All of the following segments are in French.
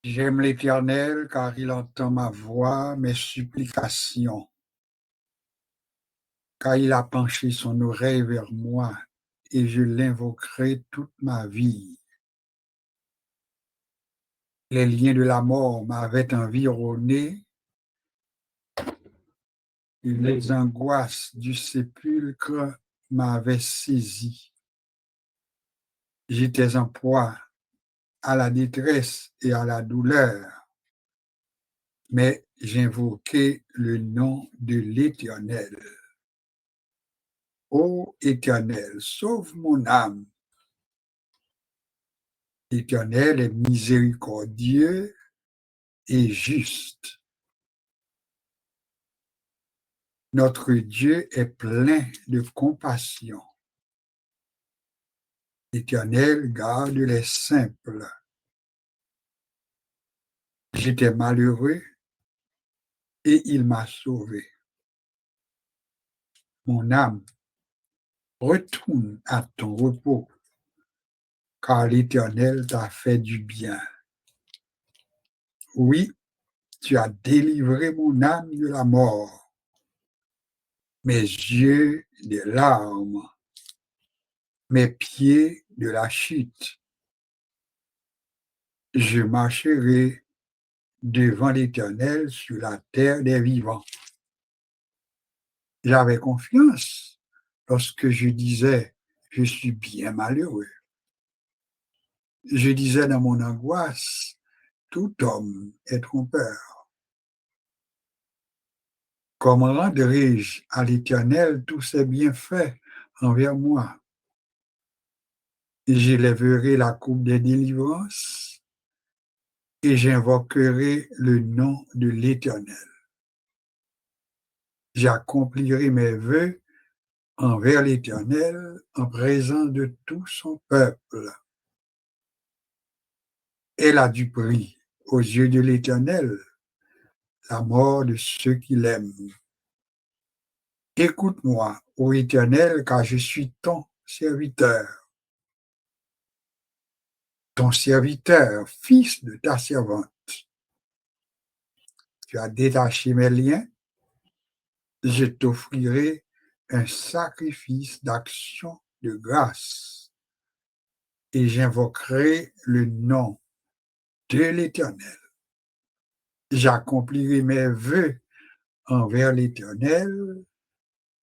J'aime l'Éternel car il entend ma voix, mes supplications, car il a penché son oreille vers moi et je l'invoquerai toute ma vie. Les liens de la mort m'avaient environné et les angoisses du sépulcre m'avaient saisi. J'étais en proie à la détresse et à la douleur, mais j'invoquais le nom de l'Éternel. Ô Éternel, sauve mon âme. L'Éternel est miséricordieux et juste. Notre Dieu est plein de compassion. L'Éternel garde les simples. J'étais malheureux et il m'a sauvé. Mon âme, retourne à ton repos, car l'Éternel t'a fait du bien. Oui, tu as délivré mon âme de la mort, mes yeux des larmes, mes pieds de la chute. Je marcherai devant l'Éternel sur la terre des vivants. J'avais confiance lorsque je disais, je suis bien malheureux. Je disais dans mon angoisse, tout homme est trompeur. Comment rendrai-je à l'Éternel tous ses bienfaits envers moi? J'élèverai la coupe des délivrances et j'invoquerai le nom de l'Éternel. J'accomplirai mes vœux envers l'Éternel en présence de tout son peuple. Elle a du prix aux yeux de l'Éternel, la mort de ceux qui l'aiment. Écoute-moi, ô Éternel, car je suis ton serviteur, fils de ta servante. Tu as détaché mes liens, je t'offrirai un sacrifice d'action de grâce et j'invoquerai le nom de l'Éternel. J'accomplirai mes vœux envers l'Éternel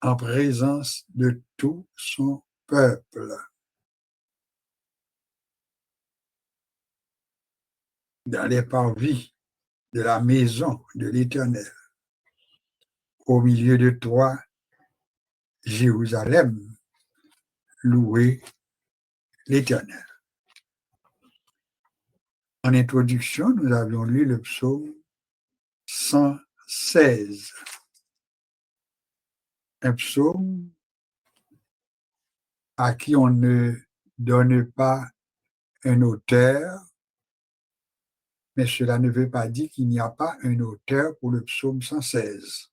en présence de tout son peuple. Dans les parvis de la maison de l'Éternel, au milieu de toi, Jérusalem, louez l'Éternel. En introduction, nous avions lu le psaume 116, un psaume à qui on ne donne pas un auteur, mais cela ne veut pas dire qu'il n'y a pas un auteur pour le psaume 116.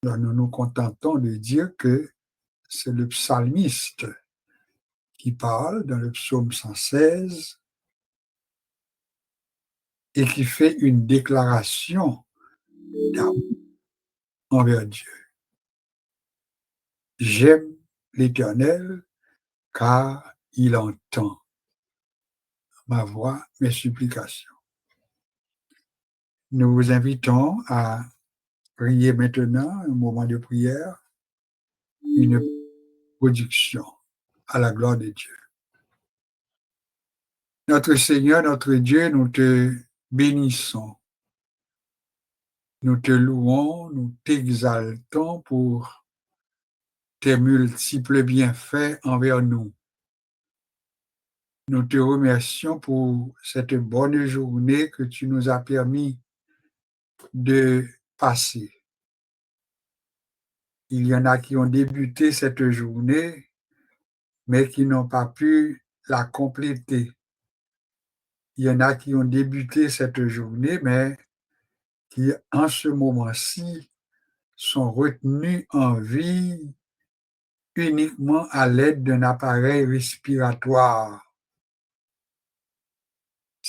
Donc nous nous contentons de dire que c'est le psalmiste qui parle dans le psaume 116 et qui fait une déclaration d'amour envers Dieu. J'aime l'Éternel car il entend ma voix, mes supplications. Nous vous invitons à prier maintenant, un moment de prière, une production à la gloire de Dieu. Notre Seigneur, notre Dieu, nous te bénissons. Nous te louons, nous t'exaltons pour tes multiples bienfaits envers nous. Nous te remercions pour cette bonne journée que tu nous as permis de passer. Il y en a qui ont débuté cette journée, mais qui n'ont pas pu la compléter. Il y en a qui ont débuté cette journée, mais qui, en ce moment-ci, sont retenus en vie uniquement à l'aide d'un appareil respiratoire.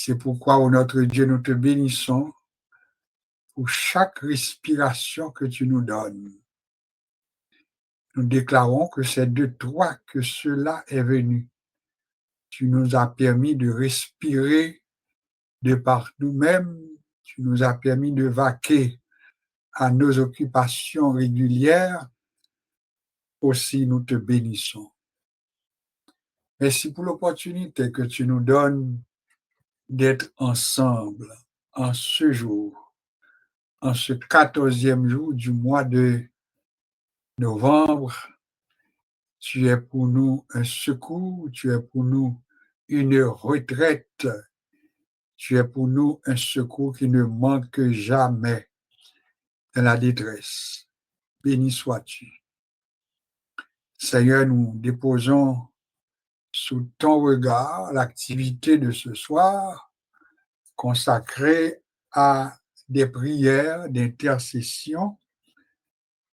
C'est pourquoi, ô notre Dieu, nous te bénissons pour chaque respiration que tu nous donnes. Nous déclarons que c'est de toi que cela est venu. Tu nous as permis de respirer de par nous-mêmes. Tu nous as permis de vaquer à nos occupations régulières. Aussi, nous te bénissons. Merci pour l'opportunité que tu nous donnes d'être ensemble en ce jour, en ce 14e jour du mois de novembre. Tu es pour nous un secours, tu es pour nous une retraite, tu es pour nous un secours qui ne manque jamais dans la détresse. Béni sois-tu. Seigneur, nous déposons sous ton regard l'activité de ce soir consacrée à des prières d'intercession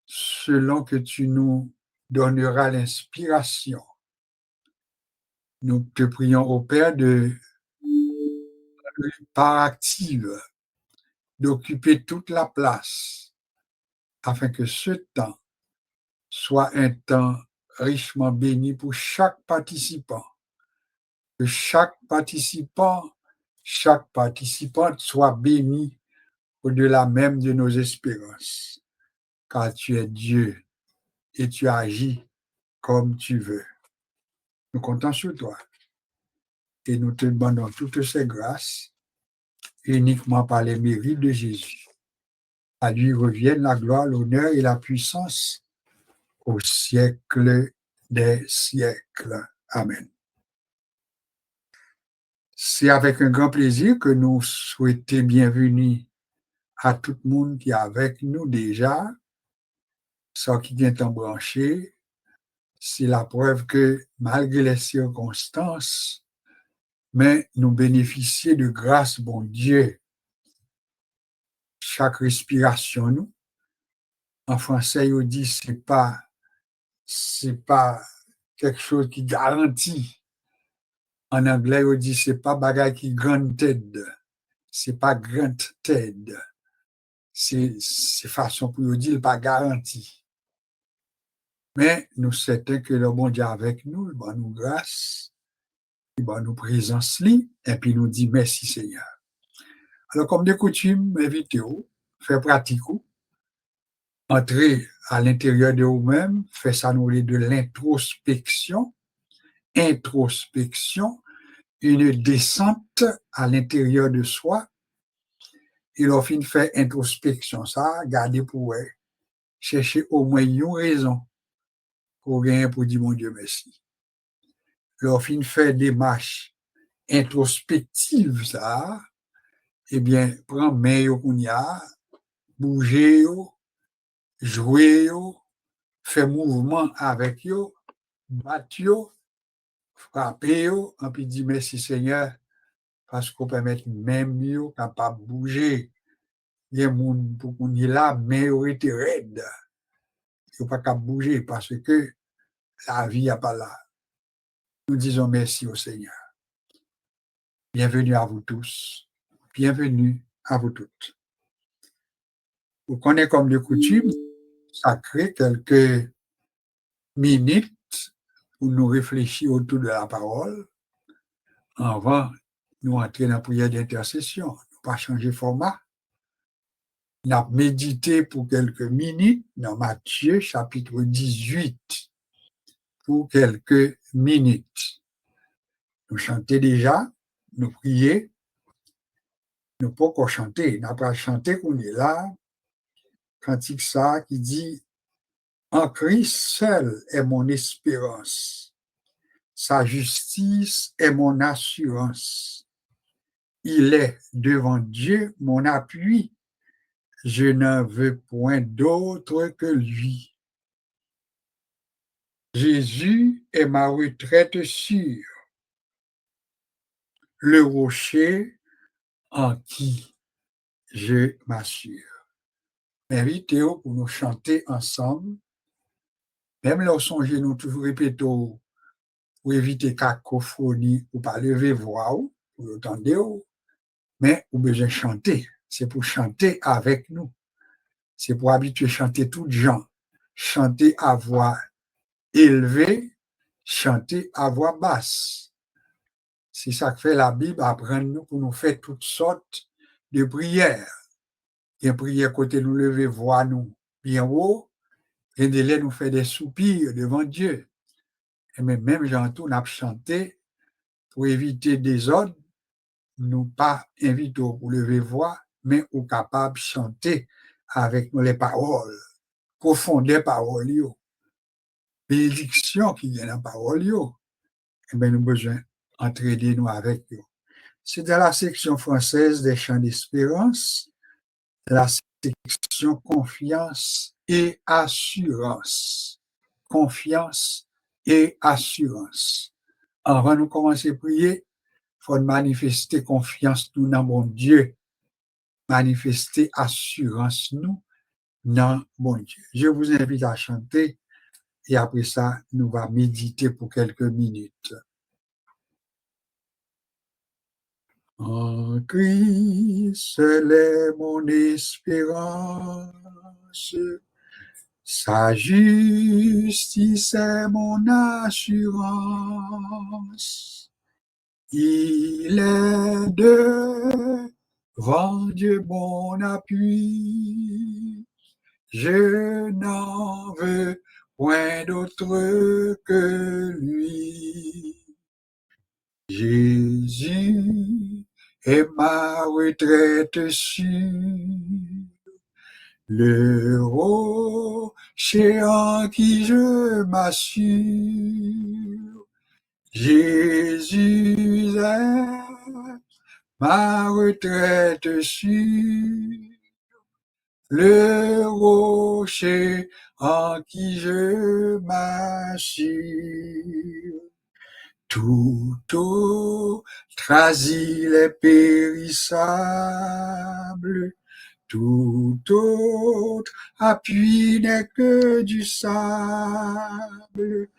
selon que tu nous donneras l'inspiration. Nous te prions au Père de par active d'occuper toute la place afin que ce temps soit un temps richement béni pour chaque participant. Que chaque participante soit béni au-delà même de nos espérances, car tu es Dieu et tu agis comme tu veux. Nous comptons sur toi et nous te demandons toutes ces grâces uniquement par les mérites de Jésus. À lui reviennent la gloire, l'honneur et la puissance au siècle des siècles. Amen. C'est avec un grand plaisir que nous souhaitons bienvenue à tout le monde qui est avec nous déjà, sans qui vient en branché. C'est la preuve que malgré les circonstances, mais nous bénéficions de grâce, bon Dieu. Chaque respiration, nous, en français, on dit c'est pas quelque chose qui garantit. En anglais, on dit c'est pas bagage qui granted. C'est pas granted. C'est façon pour dire pas garanti. Mais nous savons que le bon Dieu avec nous, il va nous grâce, il va nous présence, et puis nous dit merci Seigneur. Alors, comme de coutume, invitez-vous, faites pratique, entrez à l'intérieur de vous-même, faites ça nous de l'introspection, une descente à l'intérieur de soi, et leur fin fait introspection, ça, gardez pour vous, cherchez au moins une raison pour gagner pour dire mon Dieu merci. Leur fin fait démarche introspective, ça, eh bien, prends main yo qu'on y a, bougez yo, jouez yo, fait mouvement avec yo, battre yo, frapper yo, et puis dire merci Seigneur, parce qu'on permet même yo capable de bouger. Il y a des gens pour qu'on y là, mais yo été raide. Ils pas capable de bouger parce que la vie n'est pas là. Nous disons merci au Seigneur. Bienvenue à vous tous. Bienvenue à vous toutes. Vous connaissez comme de coutume, sacré quelques minutes pour nous réfléchir autour de la parole avant nous entrer dans la prière d'intercession. Nous pas changer format. Nous avons médité pour quelques minutes dans Matthieu chapitre 18 pour quelques minutes. Nous chantons déjà, nous prions, nous pas encore chanter, nous pas chanter qu'on est là, cantique ça qui dit en Christ seul est mon espérance. Sa justice est mon assurance. Il est devant Dieu mon appui. Je n'en veux point d'autre que lui. Jésus est ma retraite sûre, le rocher en qui je m'assure. Invitez-vous pour nous chanter ensemble. Même lorsqu'on nous toujours répétons pour éviter cacophonie ou pas lever voix, pour entendre, mais ou besoin chanter. C'est pour chanter avec nous. C'est pour habituer à chanter toutes gens. Chanter à voix élevée, chanter à voix basse. C'est ça que fait la Bible, apprendre nous pour nous faire toutes sortes de prières. Il y a une prière côté nous lever voix nous bien haut, et de là nous faire des soupirs devant Dieu. Et même gens tout, n'a chanté pour éviter des ordres, nous pas inviter pour lever voix, mais ou capable de chanter avec nous les paroles, profondeur paroles, bénédiction qui vient dans la parole, et bien nous besoin d'entraider nous avec eux. C'est dans la section française des chants d'espérance, la section confiance et assurance. Confiance et assurance. Avant de commencer à prier, il faut manifester confiance nous dans mon Dieu, manifester assurance nous dans mon Dieu. Je vous invite à chanter et après ça, nous allons méditer pour quelques minutes. En Christ, seul est mon espérance, sa justice est mon assurance. Il est devant Dieu mon appui, je n'en veux point d'autre que lui. Jésus est ma retraite sûre, le rocher en qui je m'assure. Jésus est ma retraite sûre, le rocher en qui je m'assure. Tout autre asile est périssable, tout autre appui n'est que du sable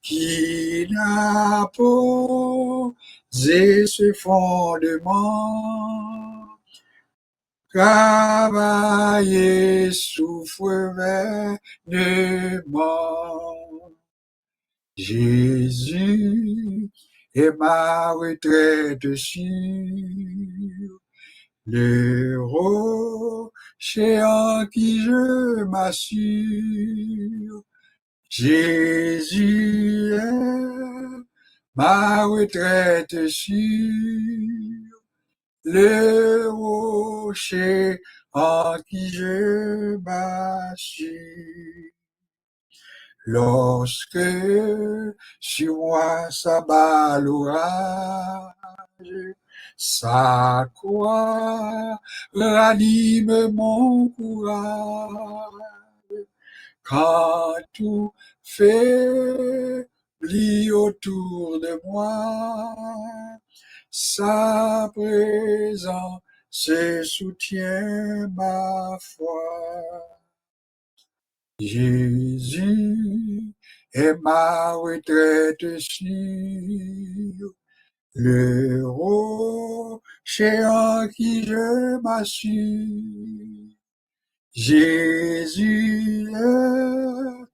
qui n'a posé ce fondement. Travailler souffre vainement. Jésus est ma retraite sûre, le rocher en qui je m'assure. Jésus est ma retraite sûre, le rocher en qui je m'assure. Lorsque sur moi s'abat l'orage, sa croix ranime mon courage. Quand tout faiblit autour de moi, sa présence soutient ma foi. Jésus est ma retraite sûre, le rocher en qui je m'assure. Jésus est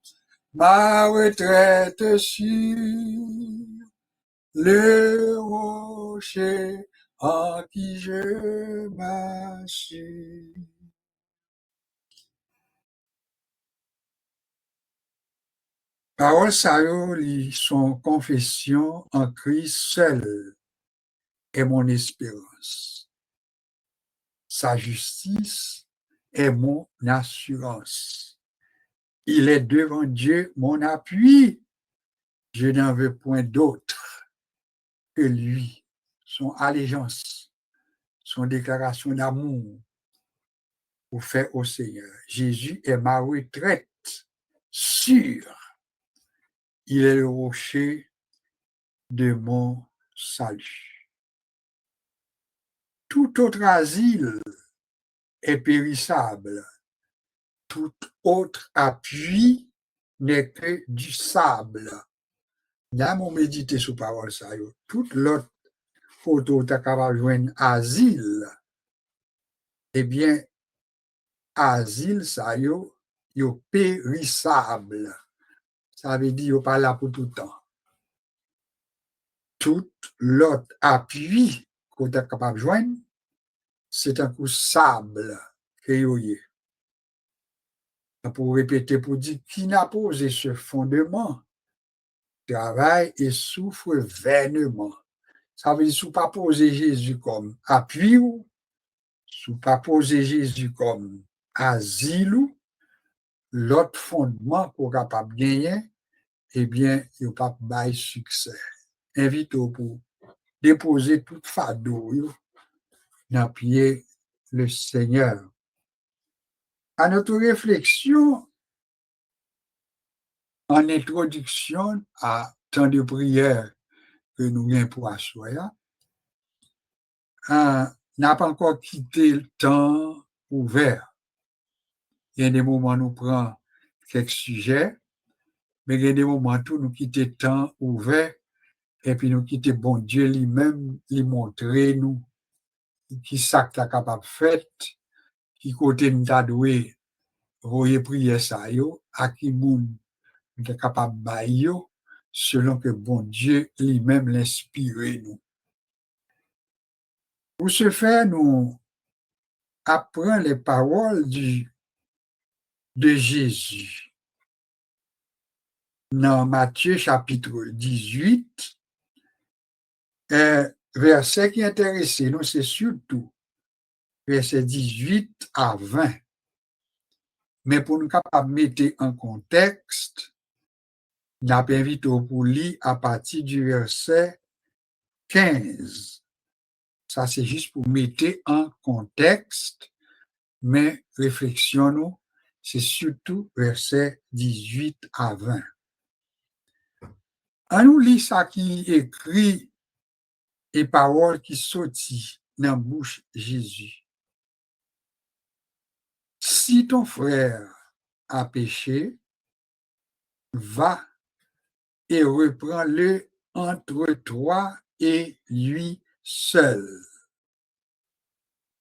ma retraite sûre, le rocher en qui je m'assure. Paroles ça son confession en Christ seul est mon espérance. Sa justice est mon assurance. Il est devant Dieu mon appui. Je n'en veux point d'autre que lui, son allégeance, son déclaration d'amour pour faire au Seigneur. Jésus est ma retraite sûre. Il est le rocher de mon salut. Tout autre asile est périssable. Tout autre appui n'est que du sable. Là, mon méditer sur parole ça. Toute l'autre photo t'as capable de joindre asile eh bien, asile ça yo périssable. Ça veut dire yo pas là pour tout le temps. Tout l'autre appui qu'on est capable de joindre, c'est un coup sable que yo yé. Pour répéter, pour dire qui n'a posé ce fondement, travaille et souffre vainement. Ça veut dire, si vous pas poser Jésus comme appui, si vous pas poser Jésus comme asile, l'autre fondement pour capable de gagner, eh bien, il n'y a pas de succès. Invite-vous pour déposer tout fardeau dans le pied le Seigneur. À notre réflexion, en introduction à temps de prière que nous avons pour assurer, n'a pas encore quitté le temps ouvert. Il y a des moments où nous prenons quelques sujets, mais il y a des moments où nous quittons le temps ouvert et puis nous quittons bon Dieu lui-même, lui montrer nous qui ça est capable de faire, qui côté nous a doué, voyer prier ça yo, à qui moun est capable de bailler selon que bon Dieu lui-même l'inspire nous. Pour ce faire, nous apprenons les paroles de Jésus. Dans Matthieu chapitre 18, un verset qui intéresse nous, c'est surtout verset 18 à 20. Mais pour nous capables de mettre en contexte, nous avons invité pour lire à partir du verset 15. Ça, c'est juste pour mettre en contexte, mais réflexion, nous, c'est surtout verset 18 à 20. On nous lit ça qui écrit et paroles qui sortent dans la bouche de Jésus. Si ton frère a péché, va et reprends-le entre toi et lui seul.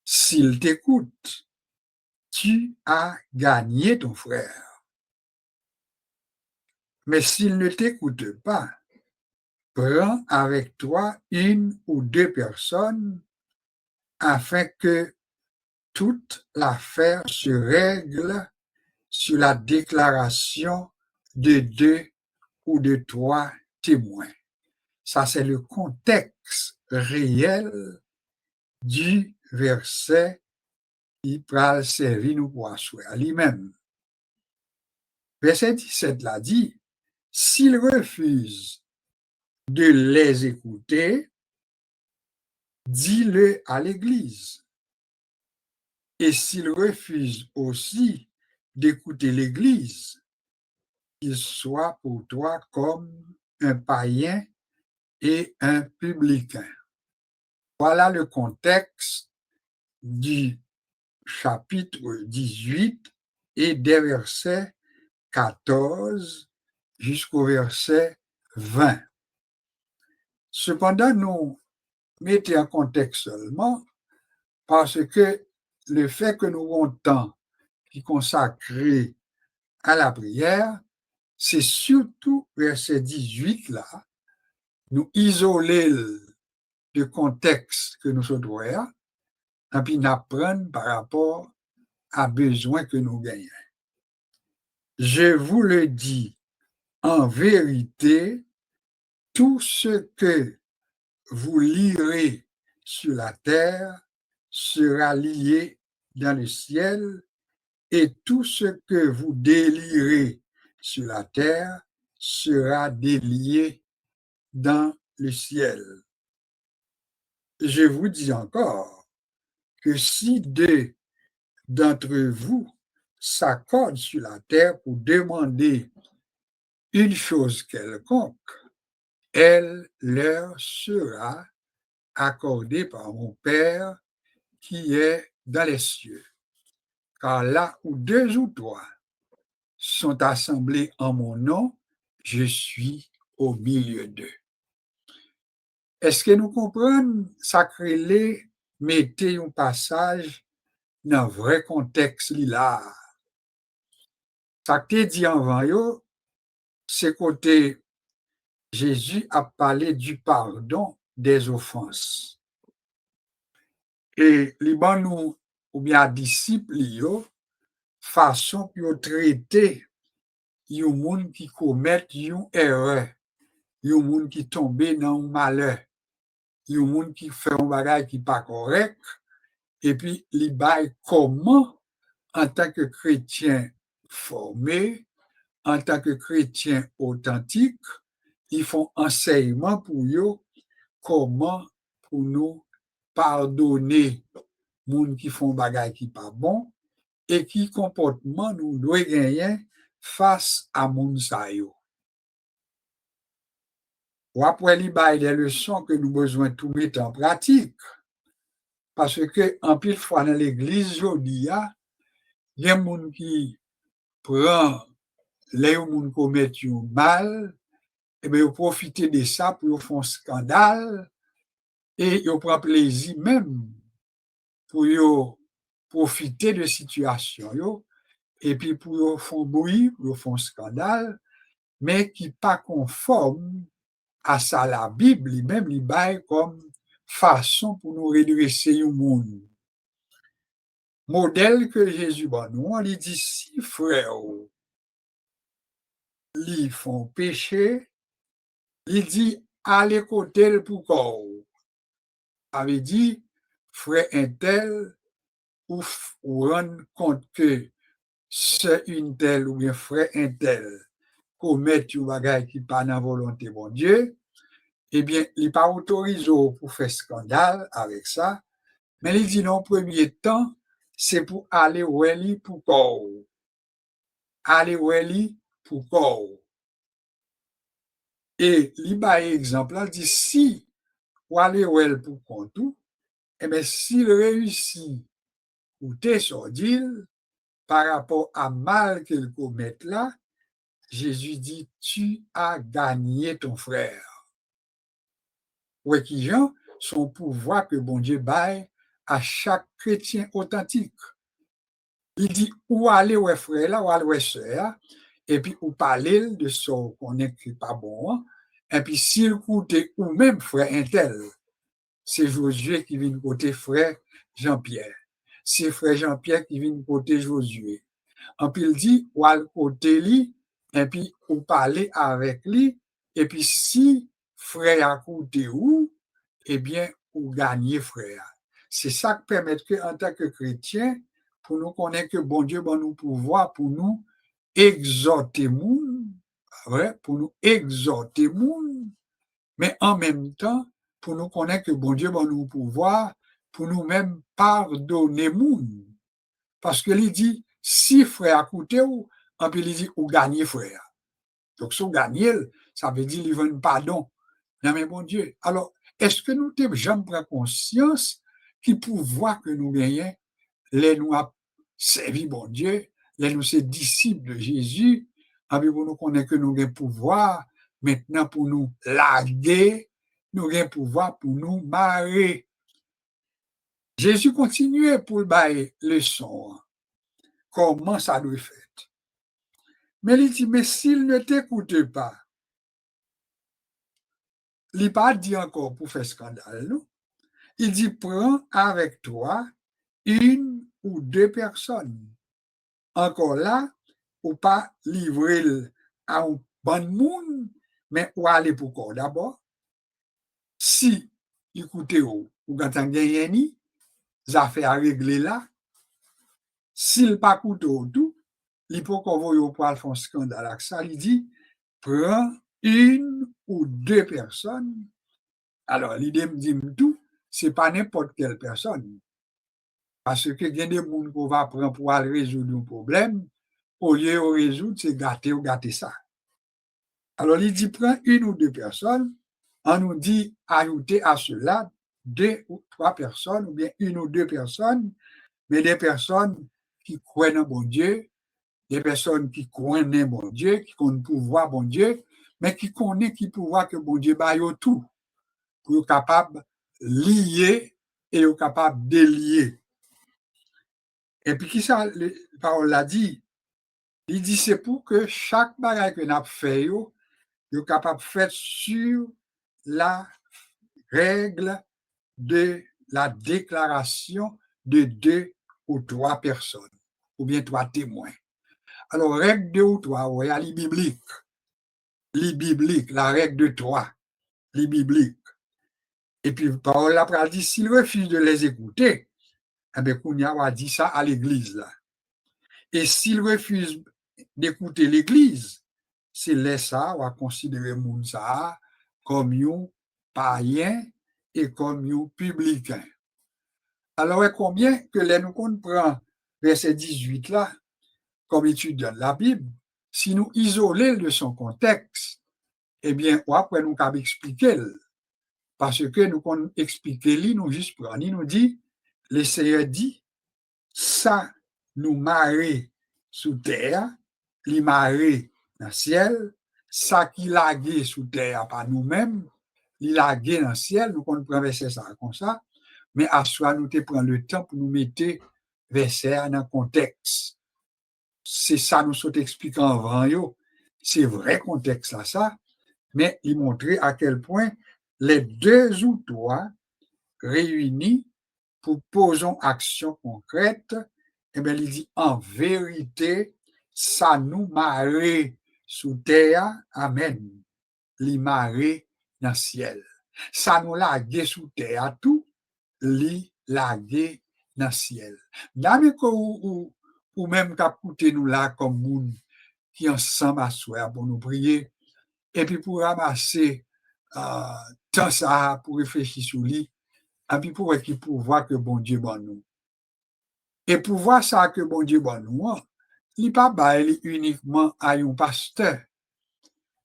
S'il t'écoute, tu as gagné ton frère. Mais s'il ne t'écoute pas, prends avec toi une ou deux personnes afin que toute l'affaire se règle sur la déclaration de deux ou de trois témoins. Ça, c'est le contexte réel du verset qui va servir nous pour assurer à lui-même. Verset 17 l'a dit, s'il refuse de les écouter, dis-le à l'Église. Et s'il refuse aussi d'écouter l'Église, qu'il soit pour toi comme un païen et un publicain. Voilà le contexte du chapitre 18 et des versets 14 jusqu'au verset 20. Cependant, nous mettons en contexte seulement parce que le fait que nous avons temps qui consacré à la prière, c'est surtout verset 18 là, nous isoler le contexte que nous sommes et puis nous apprendre par rapport à besoin que nous gagnons. Je vous le dis en vérité, tout ce que vous lirez sur la terre sera lié dans le ciel et tout ce que vous délirez sur la terre sera délié dans le ciel. Je vous dis encore que si deux d'entre vous s'accordent sur la terre pour demander une chose quelconque, elle leur sera accordée par mon Père qui est dans les cieux. Car là où deux ou trois sont assemblés en mon nom, je suis au milieu d'eux. Est-ce que nous comprenons? Sacré-les, mettez un passage dans vrai contexte li là. Ça que t'es dit avant yo, c'est côté Jésus a parlé du pardon des offenses. Et li ban nous ou bien disciples yo façon pour traiter yon moun qui commet yon erreur, yon moun qui tombe dans un malheur, yon moun qui fait un bagage qui pas correct, et puis li bay comment en tant que chrétien formé, en tant que chrétien authentique, ils font enseignement pour eux comment pour nous pardonner moun qui font bagay qui pas bon et qui comportement nous doit gagner face à moun sa yo. Ou après li bay des leçons que nous besoin tout mettre en pratique. Parce que en pile fois dans l'église jodi a, il y a moun qui prend les moun commet un mal, et bien, ils profitent de ça pour faire un scandale et ils prennent plaisir même pour profiter de la situation et puis pour faire bruit, pour faire un scandale, mais qui n'est pas conforme à ça la Bible, même il bail comme façon pour nous redresser le monde. Modèle que Jésus ba nous, on lui dit si frères ils font péché, il dit allez côté pour corps. Avait dit frère un tel ou rendre compte que c'est une telle ou bien frère un tel commet un bagage qui pas dans volonté bon Dieu, eh bien, il n'est pas autorisé pour faire scandale avec ça, mais il dit non, premier temps, c'est pour aller où elle pour corps. Aller où elle pour corps. Et il y a un exemple, il dit si ou aller où elle pour compte, eh bien, s'il réussit ou t'es sordi par rapport à mal qu'il commet là, Jésus dit tu as gagné ton frère. Ouais, qui Jean, son pouvoir que bon Dieu baille à chaque chrétien authentique. Il dit où aller ouais frère là, où aller ouais sœur, et puis ou parler de ce qu'on est qui pas bon, et puis s'il coûte ou même frère un tel, c'est Josué qui vient côté frère Jean-Pierre. C'est frère Jean-Pierre qui vient côté Josué. En puis il dit ou al côté lui, et puis ou parler avec lui, et puis si frère a coûté où, eh bien, ou gagner frère. C'est ça qui permet que, en tant que chrétien, pour nous connaître que bon Dieu va nous pouvoir, pour nous exhorter moun, pour nous exhorter moun, mais en même temps, pour nous connaître que bon Dieu va nous pouvoir, pour nous-mêmes pardonner moun. Parce que il dit, si frère a coûté ou, en puis il dit, ou gagner frère. Donc, si vous gagnez, ça veut dire qu'il veut un pardon. Non, mais bon Dieu. Alors, est-ce que nous avons jamais pris conscience qu'il pouvoir que nous gagnons, les nous a servi bon Dieu, les nous sommes disciples de Jésus, avec nous connaître que nous avons pouvoir maintenant pour nous larguer, nous avons pouvoir pour nous marrer. Jésus continuait pour le bailler leçon. Comment ça doit faire? Mais il dit, mais s'il ne t'écoute pas, il n'a pas dit encore pour faire scandale, non? Il dit, prends avec toi une ou deux personnes. Encore là, ou pas livrer à un bon monde, mais ou aller pour quoi d'abord. Si, écoutez, ou quand on gagne ni, ça fait à régler là. S'il pas coûte tout, il faut qu'on voie pour faire un scandale avec ça. Il dit, prends une ou deux personnes. Alors, l'idée me dit tout, c'est pas n'importe quelle personne. Parce que il y a des gens qu'on va prendre pour aller résoudre un problème, au lieu de résoudre, c'est gâter ou gâter ça. Alors, il dit, prends une ou deux personnes, on nous dit, ajouter à cela deux ou trois personnes, ou bien une ou deux personnes, mais des personnes qui croient en bon Dieu, des personnes qui croient en bon Dieu, qui connaissent le pouvoir bon Dieu, mais qui connaissent le pouvoir que bon Dieu baille tout, pour être capable de lier et être capable de délier. Et puis, qui ça, la parole l'a dit? Il dit, c'est pour que chaque bagage que nous avons fait, yo capable de faire sur la règle de la déclaration de 2 ou 3 personnes, ou bien 3 témoins. Alors, règle 2 ou 3, ouais, elle est biblique. La règle de 3, les biblique. Et puis, parole après, dit, s'il refuse de les écouter, eh bien, Kounia va dire ça à l'église, là. Et s'il refuse d'écouter l'église, c'est là ça, on va considérer moun ça comme un païen et comme un publicain. Alors, combien que là, nous comprenons verset 18 là, comme étudiant de la Bible, si nous isolons de son contexte, eh bien, après, nous avons expliqué, parce que nous avons expliqué, nous juste prendre, il nous dit, le Seigneur dit, ça nous marrer sous terre, li marrer dans le ciel, ça qui lagué sous terre par nous-mêmes, li lagué dans le ciel, nous comprenons verset ça comme ça, mais à soi, nous te prendre le temps pour nous mettre verset dans le contexte. C'est ça nous sommes expliquant avant, c'est vrai contexte là, ça, mais il montrait à quel point les 2 ou 3 réunis pour poser action concrète, eh bien, il dit en vérité, ça nous marre sous terre, amen, li marre dans le ciel. Ça nous lague sous terre, tout, li lague dans le ciel. Même ou même qu'écouter nous là comme moun qui ensemble à soi pour nous prier, et puis pour ramasser temps ça pour réfléchir sur lui, et puis pour voir que bon Dieu bon nous. Et pour voir ça que bon Dieu bon nous, il pas bail uniquement à un pasteur,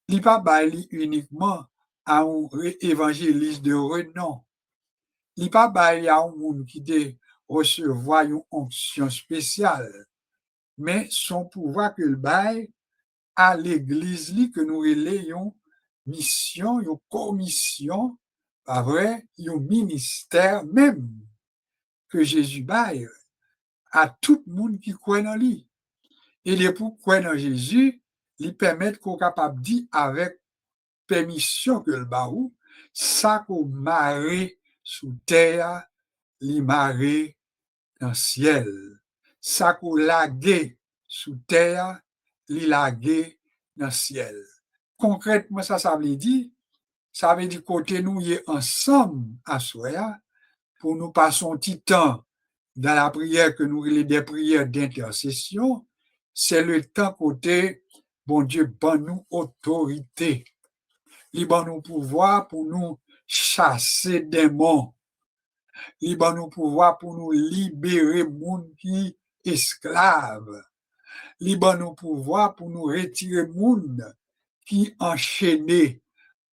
il pas bail uniquement à un évangéliste de renom, il pas bail à un monde qui de recevoir une onction spéciale, mais son pouvoir que le bail à l'église que nous relayons mission, une commission, pas vrai, un ministère même que Jésus bail à tout le monde qui croit dans lui. Et les pour croire dans Jésus, lui permettent qu'on soit capable de dire avec permission que le baou, ça qu'on marre sous terre, li marre dans le ciel. Ça qu'on lague sous terre, li lague dans le ciel. Concrètement, ça veut dire, côté nous y est ensemble à soi, pour nous passer un petit temps dans la prière que nous avons des prières d'intercession, c'est le temps côté, bon Dieu, bon nous autorité. Il bon nous pouvoir pour nous chasser des démons. Il bon nous pouvoir pour nous libérer moun qui esclaves. Il bon nous pouvoir pour nous retirer moun qui enchaîné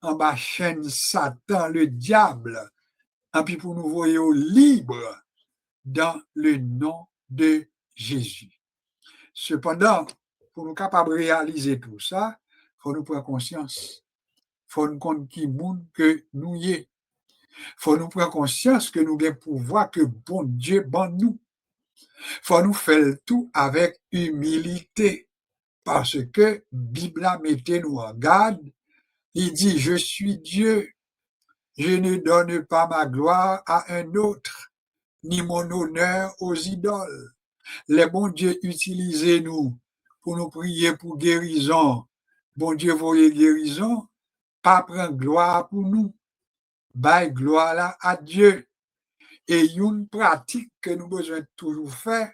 en bas chaîne Satan, le diable, et puis pour nous voyer libres dans le nom de Jésus. Cependant, pour nous capables de réaliser tout ça, il faut nous prendre conscience. Il faut nous compte qui monde que nous y est. Il faut nous prendre conscience que nous avons pouvoir que bon Dieu bon nous. Il faut nous faire tout avec humilité. Parce que Bible a mettez nous en garde. Il dit, je suis Dieu. Je ne donne pas ma gloire à un autre, ni mon honneur aux idoles. Les bons dieux, utilisez-nous pour nous prier pour guérison. Bon Dieu, voyez guérison, pas prendre gloire pour nous. Baille gloire là à Dieu. Et une pratique que nous besoin toujours faire,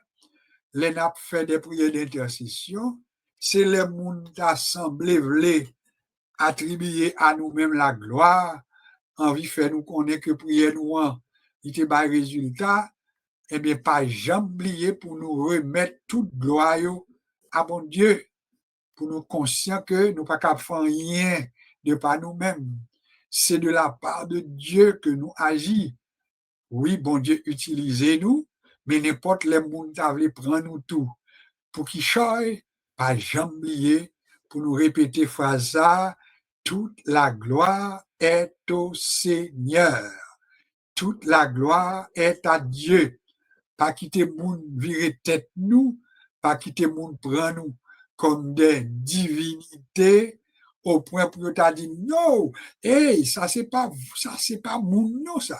les n'a fait des prières d'intercession, c'est les monde assemblés vle attribuer à nous-mêmes la gloire, envie faire nous connaître que prier nous il te bail résultat. Eh bien, pas jamais oublier pour nous remettre toute gloire à bon Dieu, pour nous conscients que nous pas qu'à faire rien de par nous-mêmes. C'est de la part de Dieu que nous agissons. Oui, bon Dieu, utilisez-nous, mais n'importe les monde qui prendre nous tout. Pour qu'il choye, pas jamais oublier, pour nous répéter phrase ça, toute la gloire est au Seigneur. Toute la gloire est à Dieu. pas quitter moun virer tête nous, pas quitter moun prendre nous comme des divinités au point pour t'a dit non, hey, ça c'est pas moun non ça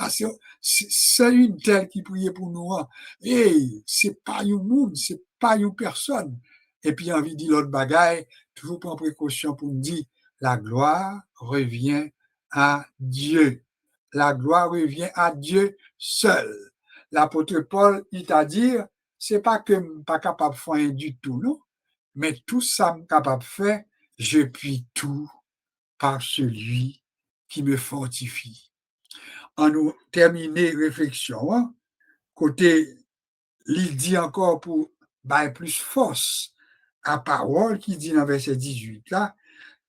c'est une telle qui priait pour nous, hein. Hey, c'est pas une moun, c'est pas une personne. Et puis envie de dire l'autre bagaille, toujours prendre précaution pour me dire la gloire revient à Dieu. La gloire revient à Dieu seul. L'apôtre Paul, il t'a dit, c'est pas que je ne suis pas capable de faire rien du tout, non? Mais tout ça, je suis capable de faire, je puis tout par celui qui me fortifie. En nous terminer réflexion, hein, côté, il dit encore pour plus force à parole qui dit dans verset 18 là,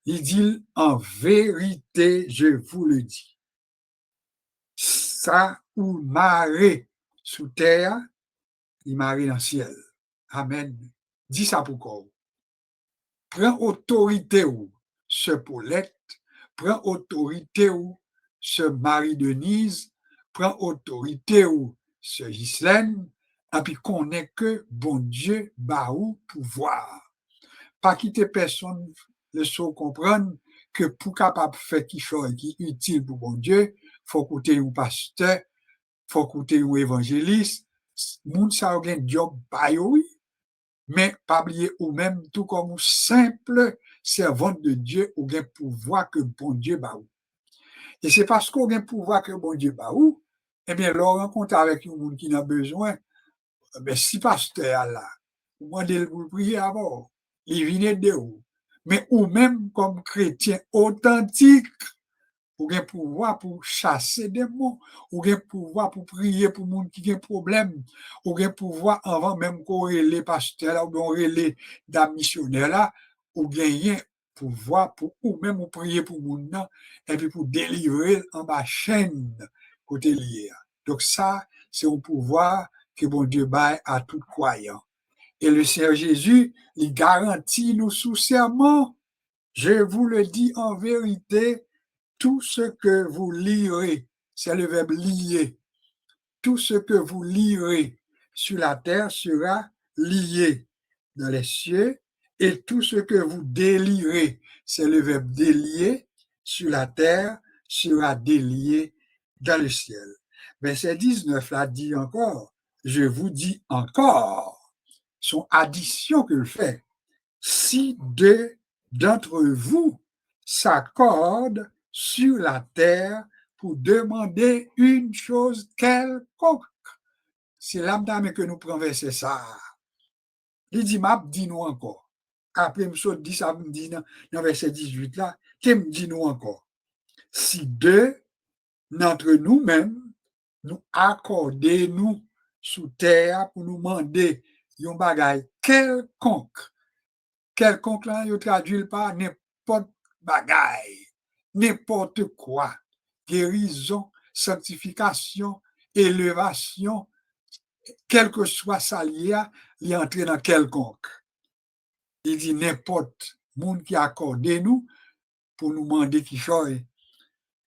il dit en vérité, je vous le dis. Ça ou marée sous terre, il marée dans le ciel. Amen. Dis ça pour quoi? Prends autorité ou ce Paulette, prends autorité ou ce Marie-Denise, prends autorité ou ce Ghislaine, et puis connaît que bon Dieu bah ou pouvoir. Pas quitter personne le saut comprendre que pour capable faire quelque chose qui est utile pour bon Dieu, faut écouter un pasteur, faut écouter un évangéliste, moun sa ou gen job ba yo, oui, mais pas oublier ou même tout comme simple servante de Dieu ou gen pouvoir que bon Dieu ba ou. Et c'est parce qu'on gen pouvoir que bon Dieu ba ou, eh bien, leur rencontre avec un monde qui n'a besoin, ben, si pasteur là, ou demandez pour prier avant, il vient de où. Mais ou même comme chrétien authentique, ou gen pouvoir pour chasser des mots, ou gen pouvoir pour prier pour moun qui gen problème, ou gen pouvoir avant même qu'on les pasteurs ou bien les dames missionnaires là, ou gen pouvoir pour ou même prier pour moun nan, et puis pour délivrer en bas chaîne côté lié. Donc ça, c'est un pouvoir que bon Dieu baille à tout croyant. Et le Seigneur Jésus, il garantit nous sous serment. Je vous le dis en vérité, tout ce que vous lirez, c'est le verbe lier, tout ce que vous lirez sur la terre sera lié dans les cieux, et tout ce que vous délirez, c'est le verbe délier, sur la terre sera délié dans le ciel. Verset 19 là dit encore, je vous dis encore, son addition qu'il fait, si deux d'entre vous s'accordent sur la terre pour demander une chose quelconque. C'est l'âme que nous prenons verset ça. Il dit, m'a dit nous encore. Après, je dit ça, me dit dans verset 18 là, qui me dit nous encore. Si deux d'entre nous-mêmes, nous accordons nous sous terre pour nous demander un bagage quelconque là, il traduit par n'importe bagaille, n'importe quoi, guérison, sanctification, élévation, quel que soit ça lié, il est entré dans quelconque. Il dit n'importe monde qui accorde nous pour nous demander qui chose,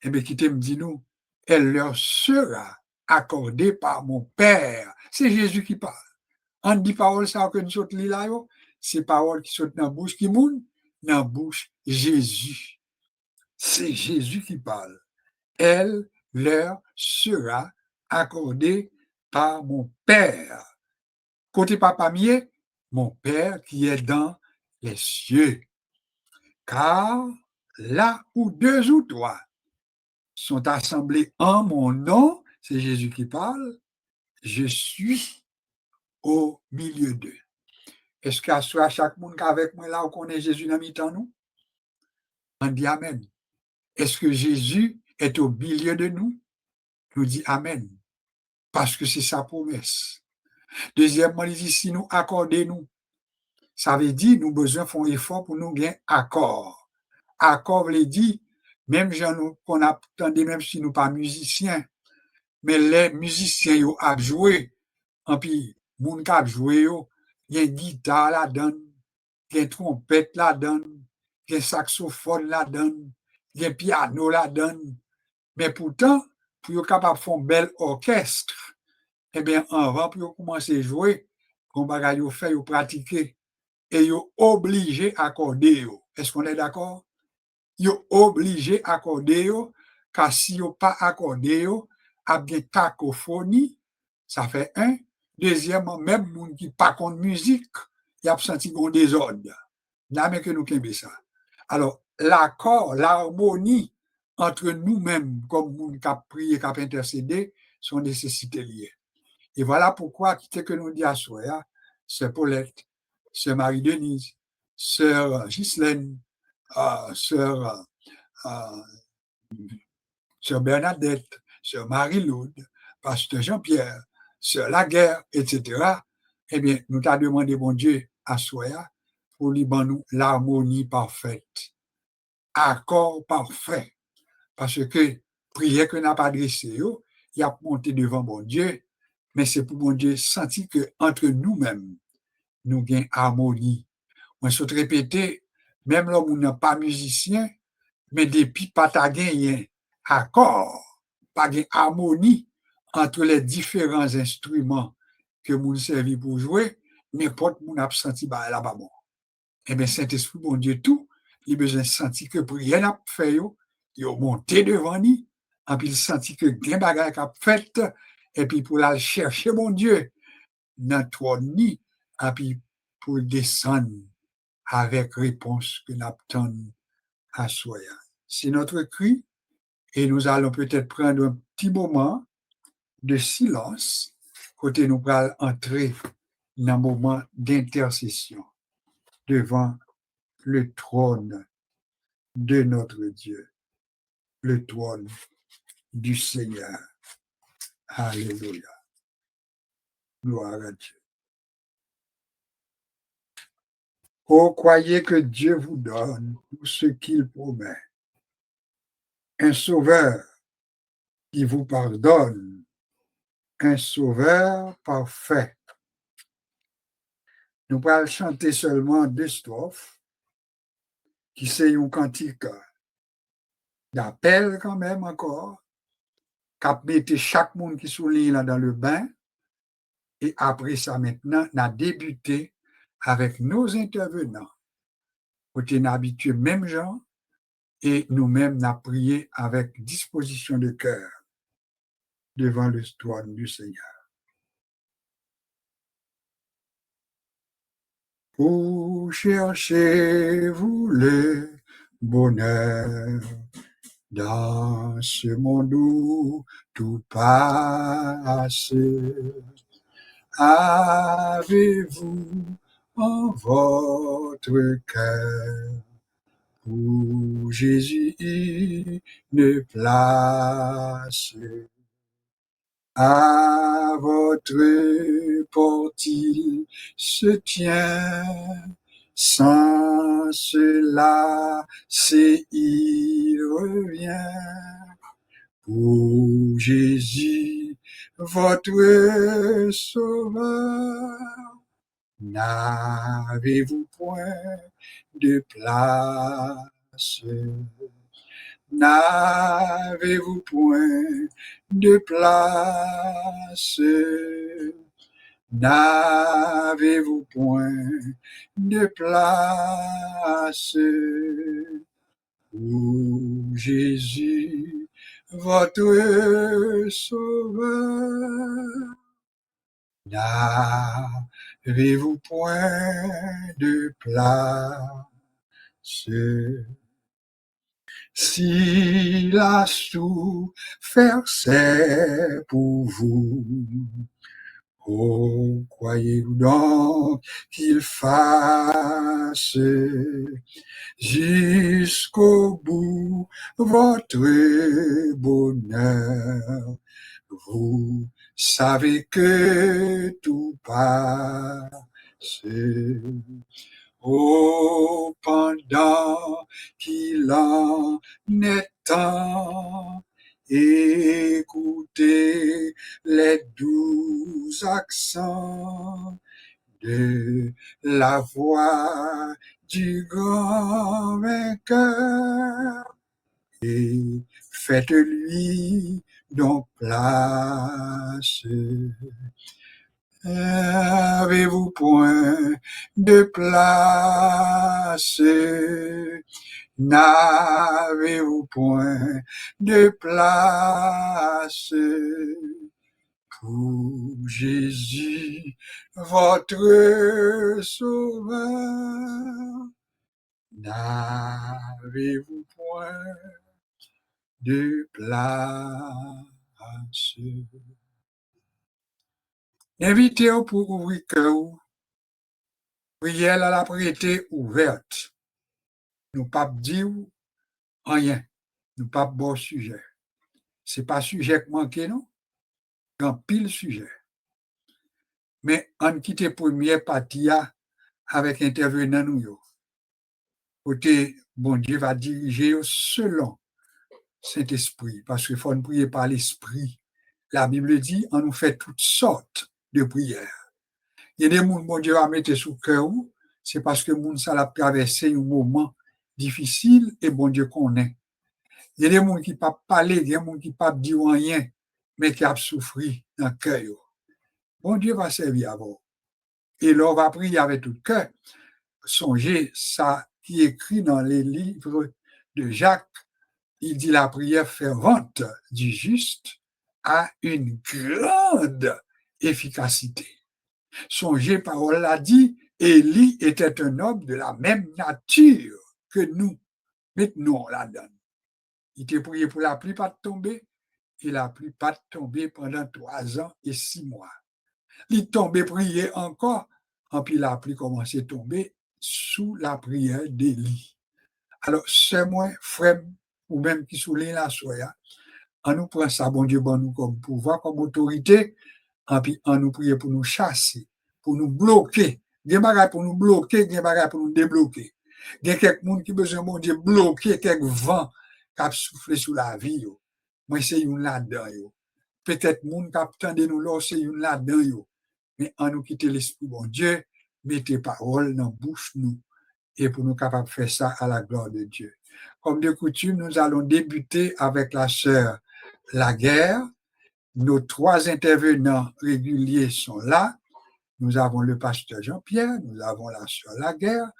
et bien qui me dit nous, elle leur sera accordée par mon Père. C'est Jésus qui parle. On dit parole ça que nous sommes là, c'est parole qui sont dans la bouche qui moun, dans la bouche Jésus. C'est Jésus qui parle. Elle leur sera accordée par mon Père. Côté papa mieux, mon Père qui est dans les cieux. Car là où deux ou trois sont assemblés en mon nom, c'est Jésus qui parle, je suis au milieu d'eux. Est-ce qu'à chaque monde avec moi là, on connaît Jésus dans mi-temps nous? On dit Amen. Est-ce que Jésus est au milieu de nous? Nous dit Amen. Parce que c'est sa promesse. Deuxièmement, il dit si nous accordons-nous, ça veut dire nous besoin font effort pour nous gagner accord. Accord veut dire même gens qu'on a entendu même si nous pas musiciens, mais les musiciens ils ont joué, en puis moun qui a joué il y a une guitare là-dedans, il y a une trompette là-dedans, il y a un saxophone là-dedans, il y a un piano là-dedans. Mais pourtant, pour être capable de faire un bel orchestre, eh bien, avant pour commencer à jouer, on va faire, pratiquer, et yo obligé à accorder. Est-ce qu'on est d'accord? Yo obligé à accorder, car si yo pas accordé, a bien cacophonie, ça fait un. Deuxièmement, même moun qui pas contre musique, il a senti qu'on désordre. N'a mais que nous kembe ça. Alors, l'accord, l'harmonie entre nous-mêmes, comme moun qui a prié, qui a intercédé, sont nécessités liées. Et voilà pourquoi, quitte que nous dit à soi, sœur Paulette, sœur Marie-Denise, sœur Ghislaine, sœur sœur Bernadette, sœur Marie-Laude, pasteur Jean-Pierre, sœur Laguerre, etc., eh bien, nous t'avons demandé, bon Dieu, à soi, pour lui nous l'harmonie parfaite, accord parfait, parce que prière que n'a pas adressé, il a monté devant bon Dieu, mais c'est pour bon Dieu sentir que entre nous-mêmes, nous gagnons harmonie. On se répéter, même là où on n'est pas musicien, mais depuis pas ta gagné accord, pas de harmonie entre les différents instruments que nous servons pour jouer, n'importe où on a senti là-bas. Eh bien, Saint-Esprit, bon Dieu, tout, il a besoin de sentir que pour rien n'a fait, il a monté devant lui, et puis il senti que bien bagaille a fait, et puis pour aller chercher, mon Dieu, dans le trône, et puis pour descendre avec réponse que nous attendons à soi. C'est notre cri, et nous allons peut-être prendre un petit moment de silence, côté nous allons entrer dans un moment d'intercession devant le trône de notre Dieu, le trône du Seigneur. Alléluia. Gloire à Dieu. Oh, croyez que Dieu vous donne tout ce qu'il promet. Un sauveur qui vous pardonne, un sauveur parfait. Nous allons chanter seulement 2 strophes, qui c'est un cantique d'appel quand même encore, qu'a mettre chaque monde qui souligne là dans le bain, et après ça maintenant, on a débuté avec nos intervenants, où on habitué même gens, et nous-mêmes, on a prié avec disposition de cœur devant le trône du Seigneur. Où cherchez-vous le bonheur dans ce monde où tout passe? Avez-vous en votre cœur pour Jésus une place? À votre porte il se tient, sans cela c'est il revient. Pour Jésus, votre sauveur, n'avez-vous point de place? N'avez-vous point de place? N'avez-vous point de place? Pour Jésus, votre sauveur, n'avez-vous point de place? S'il a souffert, c'est pour vous. Oh, croyez-vous donc qu'il fasse jusqu'au bout votre bonheur? Vous savez que tout passe. Oh, pendant qu'il en est temps, écoutez les doux accents de la voix du grand vainqueur et faites-lui donc place. Avez-vous point de place? N'avez-vous point de place pour Jésus, votre Sauveur? N'avez-vous point de place? Invitez-vous pour ouvrir cœur. Prière à la prière ouverte. Nous pas dire rien. Nous pas bon sujet. C'est pas sujet qui manque, non? Grand pile sujet. Mais on quitte première partie avec intervenant nous. Côté, bon Dieu va diriger selon Saint-Esprit. Parce qu'il faut nous prier par l'Esprit. La Bible dit, on nous fait toutes sortes de prières. Il y a des gens, bon Dieu va mettre sous cœur, c'est parce que moun ça l'a traversé un moment difficile et bon Dieu connaît. Il y a des gens qui ne peuvent pas parler, il y a des gens qui ne peuvent pas dire rien, mais qui ont souffert dans le cœur. Bon Dieu va servir à vous. Et là, on va prier avec tout le cœur. Songez ça qui est écrit dans les livres de Jacques. Il dit la prière fervente du juste a une grande efficacité. Songez, parole l'a dit, Élie était un homme de la même nature que nous. Maintenant, on la donne. Il était prié pour la pluie pas de tomber, et la pluie pas de tomber pendant 3 ans et 6 mois. Il tombait prier encore, et puis la pluie commençait à tomber sous la prière d'Élie. Alors, c'est moi, frère, ou même qui souligne la soya, on nous prend ça, bon Dieu, bon nous comme pouvoir, comme autorité, et puis on nous prie pour nous chasser, pour nous bloquer. Il y a des bagages pour nous bloquer, il y a des bagages pour nous débloquer. Il y a quelqu'un qui a besoin, bon Dieu, bloquer quelques vents qui a soufflé sous la vie. Moi, c'est une là-dedans. Peut-être moun qui a nous là, c'est une là-dedans. Mais on nous quitte l'esprit, bon Dieu, mettez parole dans la bouche nous, et pour nous capables de faire ça à la gloire de Dieu. Comme de coutume, nous allons débuter avec la sœur Laguerre. Nos 3 intervenants réguliers sont là. Nous avons le pasteur Jean-Pierre, nous avons la sœur Laguerre,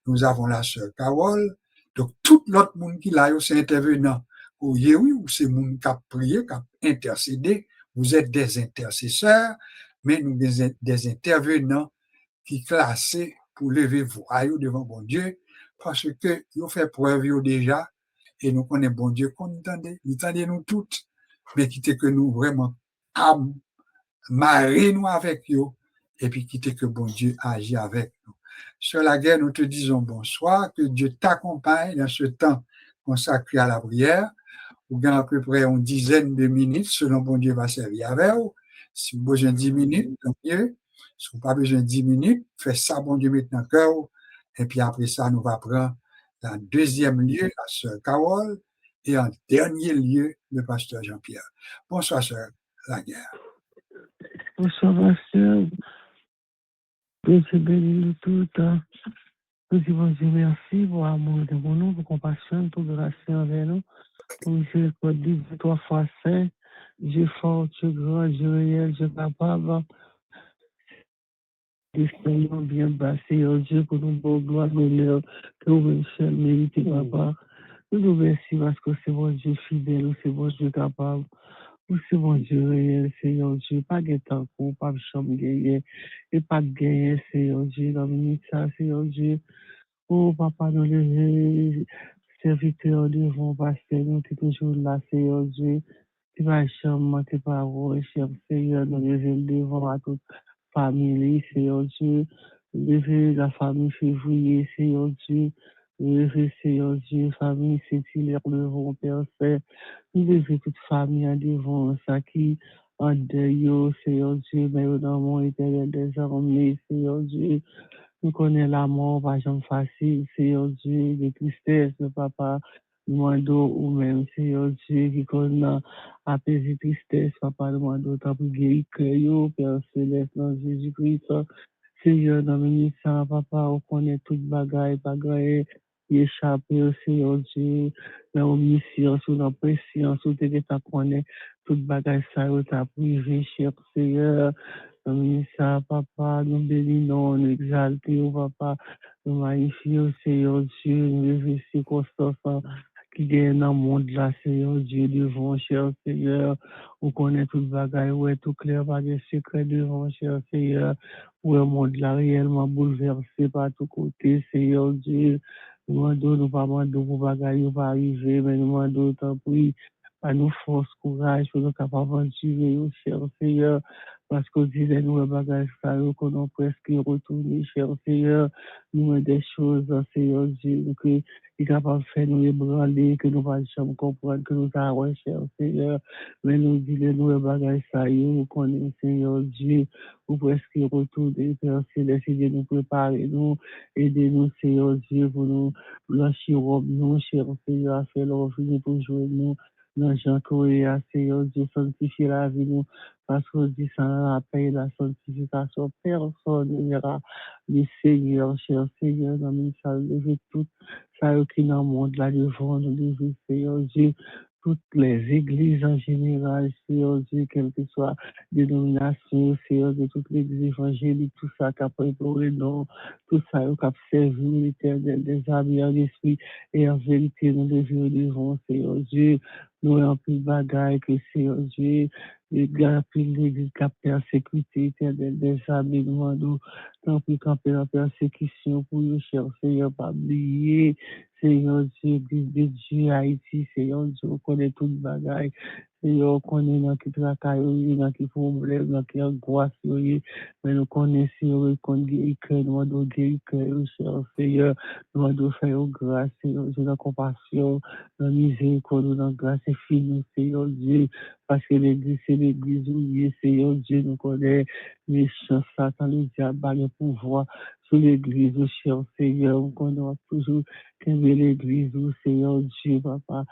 nous avons la sœur Carole. Donc, tout l'autre monde qui là, c'est intervenant. Oui, ou c'est monde qui a prié, qui a intercédé. Vous êtes des intercesseurs, mais nous des intervenants qui classés pour lever voix devant bon Dieu, parce que nous fait preuve déjà, et nous connaissons bon Dieu qu'on entendait. Nous entendez nous toutes, mais quittez que nous vraiment marier nous avec eux, et puis quitter que bon Dieu agit avec nous. Sur la guerre, nous te disons bonsoir, que Dieu t'accompagne dans ce temps consacré à la prière. Vous gagnez à peu près une dizaine de minutes, selon bon Dieu va servir avec vous. Si vous avez besoin de 10 minutes, tant mieux. Si vous n'avez pas besoin de 10 minutes, faites ça, bon Dieu, maintenant cœur. Et puis après ça, nous va prendre en deuxième lieu la sœur Carole et en dernier lieu le pasteur Jean-Pierre. Bonsoir, sœur Laguerre. Bonsoir, pasteur. Dieu te bénit tout le temps. Nous disons Dieu merci pour l'amour de nous, pour compassion, pour grâce envers nous. Pour miséricorde, Dieu 3 fois saint. Dieu fort, Dieu grand, Dieu réel, Dieu capable. Seigneur bien passé, oh Dieu, pour nous, pour gloire, l'honneur, que vous seul méritez, papa. Nous nous remercions parce que c'est bon Dieu fidèle, c'est bon Dieu capable. C'est bon Dieu réel, Seigneur Dieu, pas de temps pour, pas de chambre gagner, et pas de gagner, Seigneur Dieu, dans le ça, Seigneur Dieu. Oh, papa, nous les serviteurs devant, pasteur, nous sommes toujours là, Seigneur Dieu. Tu vas chambre, tes paroles, cher Seigneur, nous les devant à toute famille, Seigneur Dieu. Lever la famille février, Seigneur Dieu. Lever, Seigneur Dieu, famille, c'est l'air devant, Père Saint. Nous lever toute famille en devant, ça qui en deuil, Seigneur Dieu, mais au nom éternel des armées, Seigneur Dieu. Nous connaissons la mort, pas jamais facile, Seigneur Dieu, de tristesse, de papa, demandons ou même, Seigneur Dieu, qui connaît apaiser tristesse, papa, demandons, t'as pour guérir cœur, Père Céleste, dans Jésus-Christ, Seigneur, dans le ministère, papa, on connaît toute bagaille, qui échappe, Seigneur Dieu, dans la mission, sous la pression, sous tes états qu'on est, tout bagage ça t'a privé, cher Seigneur. Comme ça, papa, nous bénissons, nous exaltons, papa, nous magnifions, Seigneur Dieu, nous réjouissons circonstances qui gagnent dans le monde là, Seigneur Dieu, devant, cher Seigneur. On connaît tout le bagage, ouais, tout clair, pas de secret devant, cher Seigneur. Où le monde là réellement bouleversé par tous côtés, Seigneur Dieu. Nous demandons, nous pas demandons pour bagage, pas arriver, mais nous demandons, tant pis, à nous force, courage, pour nous capables de vivre, cher Seigneur. Parce qu'on disait, nous, le bagage, ça, qu'on a presque retourné, cher Seigneur. Nous, avons des choses, Seigneur Dieu, que est capable de faire nous ébranler, que nous ne pouvons jamais comprendre, que nous avons, cher Seigneur. Mais nous disons, nous, le bagage, ça, nous connaissons, Seigneur Dieu, pour presque retourner, Père Céleste, de nous préparer, nous, aider-nous, Seigneur Dieu, pour nous blanchir, nous, cher Seigneur, à faire leur vie pour jouer nous. Dans Jean-Corée, Seigneur Dieu, sanctifier la vie, nous. Parce qu'on dit ça, la paix, la sanctification, personne n'ira. Le Seigneur, cher Seigneur, dans le salle, lever tout ça qui est dans le monde, là, devant nous, lever, Seigneur Dieu, toutes les églises en général, Seigneur Dieu, quelle que soit dénomination, Seigneur Dieu, toutes les églises évangéliques, tout ça qui a préparé, non, tout ça qui a servi l'éternel des amis en esprit et en vérité, nous devons devant, Seigneur Dieu, nous avons plus de bagailles que Seigneur Dieu, les gars, puis l'église qui a persécuté, éternel des amis, nous demandons, tant pis camper en persécution pour le cher Seigneur, pas oublier, Seigneur Dieu, église de Dieu, Haïti, Seigneur Dieu, on connaît tout le bagaille, Seigneur, on connaît dans qui travail, dans qui problème, dans qui angoisse, mais nous connaissons, Seigneur, qu'on guérit cœur, nous demandons guérir cœur, cher Seigneur, nous demandons faire grâce, Seigneur Dieu, dans compassion, dans miséricorde, dans grâce infinie, Seigneur Dieu, parce que l'église, c'est l'église où il est, Seigneur Dieu, nous connaît les chances, Satan, le diable, le pouvoir sur l'église, au cher Seigneur, nous connaissons toujours qu'aimer l'église, au Seigneur Dieu, papa.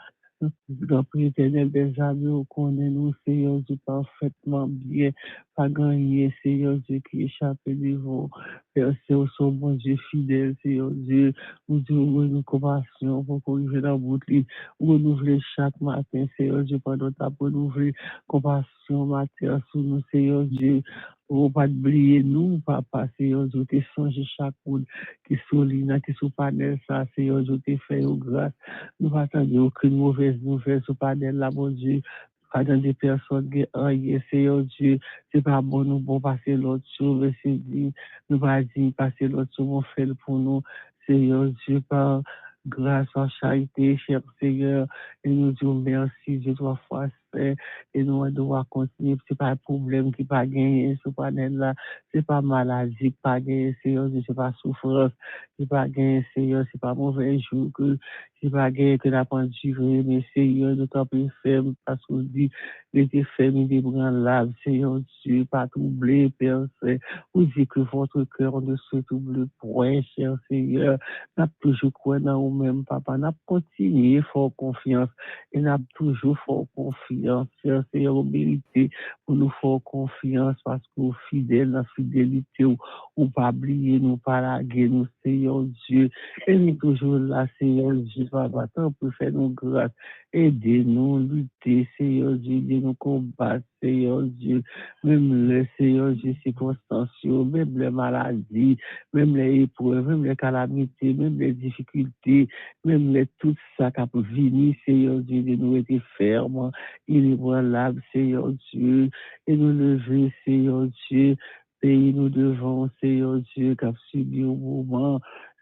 Dans l'éternel des amis, on connaît nous, Seigneur Dieu, parfaitement bien, pas gagné, Seigneur Dieu, qui échappe de vous. Père, c'est au son bon Dieu fidèle, Seigneur Dieu, nous disons une compassion pour corriger la bouteille, renouveler chaque matin, Seigneur Dieu, pendant ta renouveler compassion matin sur nous, Seigneur Dieu. Pour pas oublier nous, papa, Seigneur Dieu, te changer chaque monde qui souligne, qui sous panel, ça, Seigneur Dieu, te fait au grâce. Nous ne attendons aucune mauvaise nouvelle sous panel, là, mon Dieu. Pas dans des personnes qui ont Seigneur Dieu, c'est pas bon, nous bon passer l'autre chose, mais c'est dit, nous pas dire passer l'autre chose, on fait pour nous, Seigneur Dieu, par grâce en charité, cher Seigneur, et nous disons merci, Dieu, 3 fois fait, et nous devons continuer, c'est pas un problème qui pas gagné, ce panel là, c'est pas maladie qui pas gagné, Seigneur Dieu, c'est pas souffrance, c'est pas gagné, Seigneur, c'est pas mauvais jour que, c'est pas gagné que n'a pas duré, mais Seigneur, nous t'en prie ferme, parce qu'on dit, les fermes, des bras lave, Seigneur Dieu, pas troubler, Père, vous dites que votre cœur ne se trouble point, cher Seigneur, n'a toujours quoi dans nous-mêmes, papa, n'a continué fort confiance, et n'a toujours fort confiance, cher Seigneur, au mérité, pour nous fort confiance, parce qu'au fidèle, la fidélité, ou pas oublier, nous pas laguer, nous, Seigneur Dieu, et nous toujours là, Seigneur Dieu, papa, tant pour faire nos grâces, aidez-nous, lutter, Seigneur Dieu, aidez-nous combattre, Seigneur Dieu, même les, Seigneur Dieu, circonstances, même les maladies, même les épreuves, même les calamités, même les difficultés, même les tout ça qui a venir, Seigneur Dieu, de nous être fermes, inébranlables, Seigneur Dieu, et nous lever, Seigneur Dieu, pays nous devant, Seigneur Dieu, qui a subi au moment,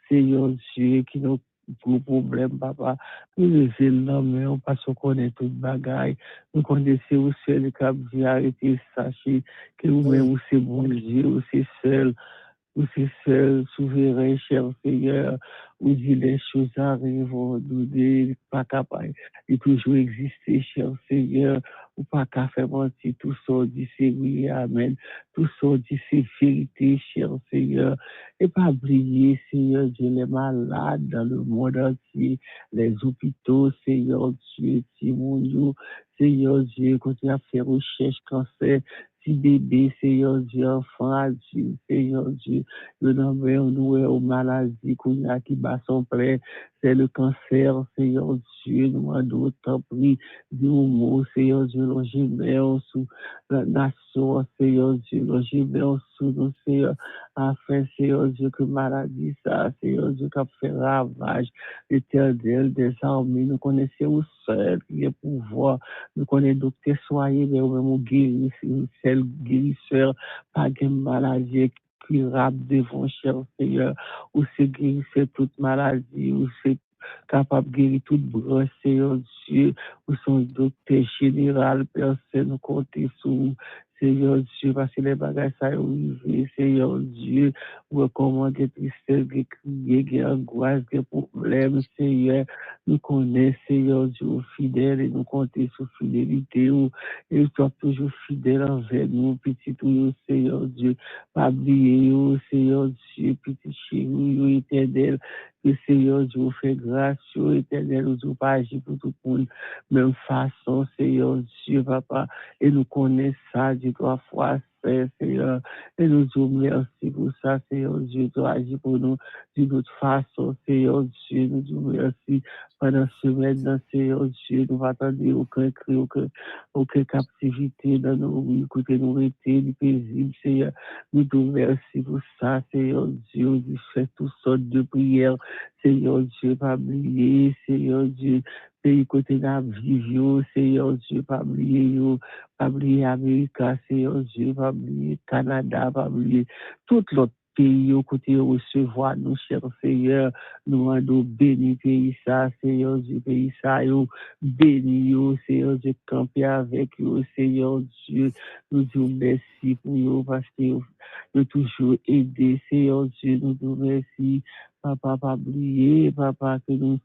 Seigneur Dieu, qui nous gros problème, papa. Nous lever là, mais on passe à connaître toute bagaille. Nous connaissons aussi le cap d'y arrêter, sachez que vous-même, vous c'est bon Dieu, vous c'est seul. Vous c'est seul, souverain, cher Seigneur, où dit les choses arrivent, nous dit pas capable, et toujours exister, cher Seigneur, ou pas qu'à faire mentir, tout ça dit c'est oui, amen, tout ça dit c'est vérité, cher Seigneur, et pas oublier, Seigneur Dieu, les malades dans le monde entier, les hôpitaux, Seigneur Dieu, Seigneur Dieu, continue à faire recherche, cancer, petit bébé, Seigneur Dieu, enfant, adulte, Seigneur Dieu, le nom nous aux maladies qu'on a qui bat son plein, c'est le cancer, Seigneur Dieu, nous demandons tant pris, du mot, Seigneur Dieu, l'ongimère sous la nation, Seigneur Dieu, l'ongimère sous nous, Seigneur, afin, Seigneur Dieu, que maladie, ça, Seigneur Dieu, qui a fait ravage, éternel, des armées, nous connaissons seul, qui est pouvoir, nous connaissons docteur soyez, mais au même guérisseur, seul guérisseur, pas de maladie, curable devant cher Seigneur, ou c'est guérisseur toute maladie, ou c'est capable de guérir toute branche, Seigneur Dieu, ou son docteur général, personne compter sur Seigneur Dieu, parce que les bagages ça arrivé, Seigneur Dieu, recommander tristesse, crier, angoisse, des problèmes, Seigneur, nous connaissons, Seigneur Dieu, fidèle, et nous comptons sur fidélité, et sois toujours fidèle envers nous, petit tout, Seigneur Dieu, pas oublier, Seigneur Dieu, petit chéri, éternel, que Seigneur Dieu vous fait grâce, éternel, nous pas agir pour tout le monde, même façon, Seigneur Dieu, papa, et nous connaissons ça, Dieu, 3 fois, Seigneur, et nous disons merci pour ça, Seigneur Dieu, tu agis pour nous d'une autre façon, Seigneur Dieu, nous disons merci pendant ce semaine, Seigneur Dieu, nous attendons aucun cri, aucune captivité dans nos vies, côté nous rester paisible, Seigneur, nous disons merci pour ça, Seigneur Dieu, nous fait toutes sortes de prières, Seigneur Dieu, pas oublier, Seigneur Dieu, pays côté la vie, Seigneur Dieu, pas oublier Amérique, Seigneur Dieu, pas oublier Canada, pas oublier tout l'autre pays au côté recevoir nous, cher Seigneur, nous demandons béni pays ça, Seigneur Dieu, pays ça, béni, Seigneur Dieu, camper avec vous, Seigneur Dieu, nous disons merci pour vous, parce que nous toujours aider, Seigneur Dieu, nous disons merci, papa, pas oublier, papa, que nous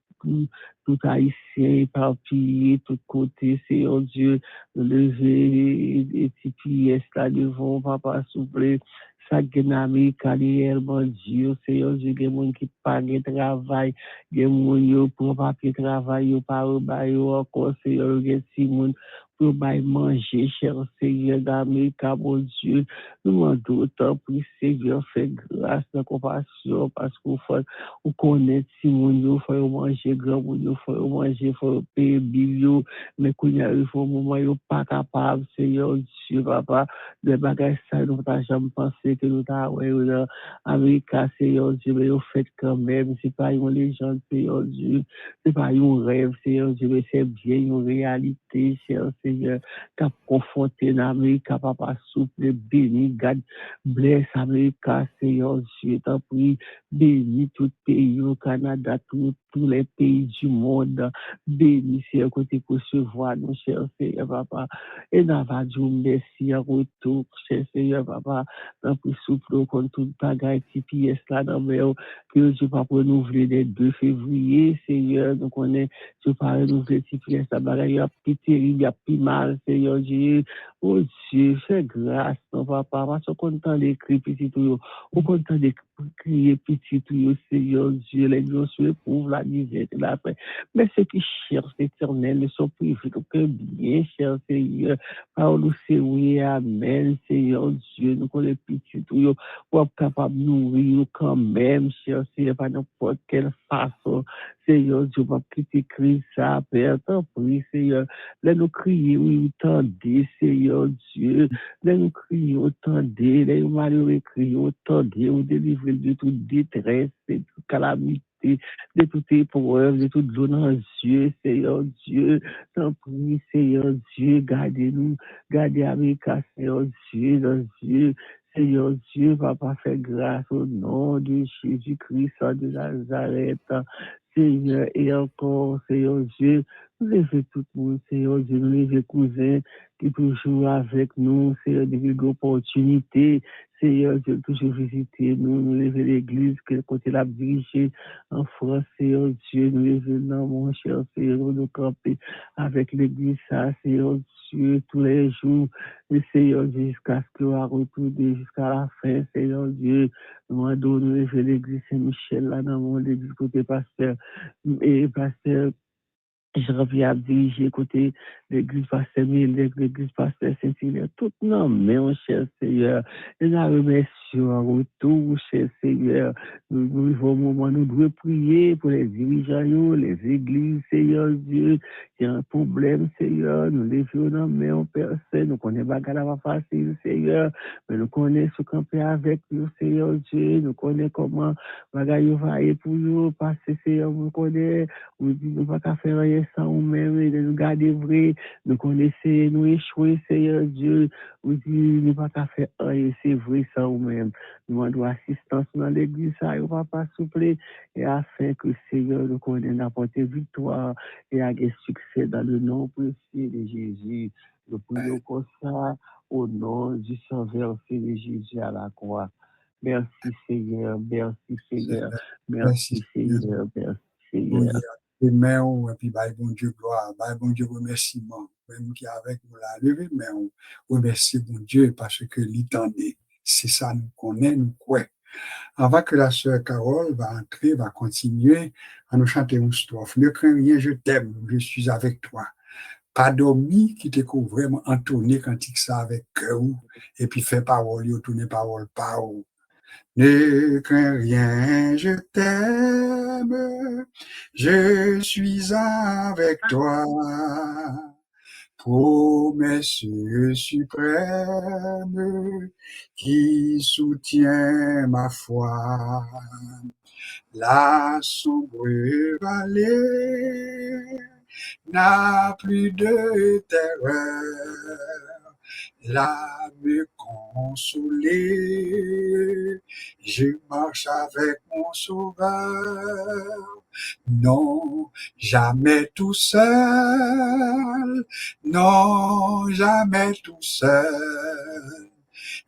tout haïtien éparpillé, tout côté, Seigneur Dieu, lever et pièces là devant, papa, souffler, ça gagne carrière, mon Dieu, Seigneur Dieu, il y a des gens qui pas de travail, il y a des gens qui pour papier travail, pas encore, Seigneur, il y a des gens pour manger, cher Seigneur d'Amérique, mon Dieu, nous demandons autant pour Seigneur, fait grâce, de compassion, parce qu'on fait, on connaît si mon fait manger, grand mon fait manger, fait payer bill, mais qu'on y arrive au moment où pas capable, Seigneur Dieu, papa, des bagages ça, nous n'avons jamais pensé que nous avons, Amérique, Seigneur Dieu, mais au fait quand même, c'est pas une légende, Seigneur Dieu, c'est pas un rêve, Seigneur Dieu, mais c'est bien une réalité, cher Seigneur, qu'a confronté l'Amérique, papa souple, béni, garde, blesse Amérique, Seigneur Dieu, t'en prie, béni tout pays au Canada, tous les pays du monde, béni, Seigneur, côté pour se voir, nous, cher Seigneur, papa, et n'a pas dit merci à retour, cher Seigneur, papa, t'en prie, souple, contre tout bagage, qui pièce là, dans le que Dieu pas renouveler les 2 février, Seigneur, donc on est, Dieu pas renouveler ces pièces, ça bagage, il y a plus terrible, il y a plus mal, Seigneur Dieu, oh Dieu, fais grâce, non, papa, parce qu'on content d'écrire petit tout, on content d'écrire petit tout, Seigneur Dieu, les gens se éprouvent la misère et la paix, mais ceux qui cherchent l'éternel ne sont privés d'aucun bien, cher Seigneur, parole c'est oui, amen, Seigneur Dieu, nous connaissons petit tout, pour être capable de nourrir quand même, cher Seigneur, par n'importe quelle façon, Seigneur Dieu, pas quitter ça, Père, t'en prie, Seigneur, là nous crier, oui, tendez, Seigneur Dieu, là nous crier, tendez, là nous malheureux crier, tendez, ou délivrer de toute détresse, de toute calamité, de toute épreuve, de toute l'eau dans les yeux, Seigneur Dieu, t'en prie, Seigneur Dieu, gardez-nous, gardez Amérique, Seigneur Dieu, dans les yeux, Seigneur Dieu, papa, fait grâce au nom de Jésus-Christ de Nazareth. Seigneur, et encore, Seigneur Dieu, nous levons tout le monde, Seigneur Dieu, nous levons cousins qui toujours avec nous, Seigneur, des opportunités, Seigneur Dieu, toujours visiter nous, nous levons l'église, quel côté la diriger en France, Seigneur Dieu, nous levons dans mon cher Seigneur, nous camper avec l'église, ça, Seigneur Dieu, tous les jours, et Seigneur Dieu, jusqu'à ce que va retourner jusqu'à la fin, Seigneur Dieu, nous allons nous lever l'église Saint-Michel, là, dans mon église côté pasteur, et pasteur je reviens à diriger côté l'église Pasteur Mille, l'église Pasteur Saint-Hilaire, tout non, mais mon cher Seigneur, nous avons remercié en retour, cher Seigneur. Nous vivons au moment où nous devons prier pour les dirigeants, les églises, Seigneur Dieu. Il y a un problème, Seigneur. Nous les faisons, mais on personne. Nous connaissons pas qu'à facile, Seigneur. Mais nous connaissons ce qu'on fait avec nous, Seigneur Dieu. Nous connaissons comment bagaille va aller pour nous, parce que Seigneur, nous connaissons. Nous ne pouvons pas faire rien sans nous-mêmes, de nous garder vrai. Nous connaissons, nous échouer, Seigneur Dieu. Nous ne pouvons pas faire rien, c'est vrai sans nous-mêmes. Nous demandons assistance dans l'église, ça, on va pas souffler, et afin que Seigneur nous connaisse d'apporter victoire et à des succès dans le nom précieux de Jésus. Nous prions comme ça au nom du Sauveur de Jésus à la croix. Merci Seigneur, merci Seigneur, merci Seigneur, merci Seigneur. Amen, et puis, bon Dieu, gloire, bon Dieu, remerciement, même qui est avec nous là, levé, mais on remercie bon Dieu parce que l'étendue, c'est ça, nous connaissons, nous croyons. Avant que la sœur Carole va entrer, va continuer à nous chanter une strophe. Ne crains rien, je t'aime, je suis avec toi. Pas dormi qui te vraiment entonné quand il ça avec cœur, et puis fait parole, ou tourner parole par où. Ne crains rien, je t'aime, je suis avec toi. Promesse suprême qui soutient ma foi. La sombre vallée n'a plus de terreur. Là me consoler, je marche avec mon sauveur. Non, jamais tout seul, non, jamais tout seul.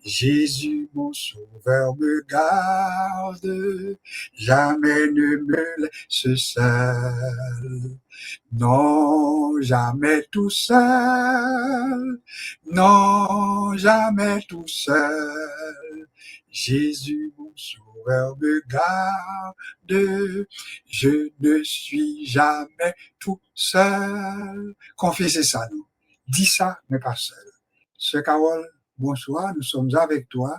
Jésus, mon sauveur, me garde, jamais ne me laisse seul. Non, jamais tout seul, non, jamais tout seul. Jésus, mon sauveur, me garde, je ne suis jamais tout seul. Confessez ça, nous. Dis ça, mais pas seul. Sœur Carole, bonsoir, nous sommes avec toi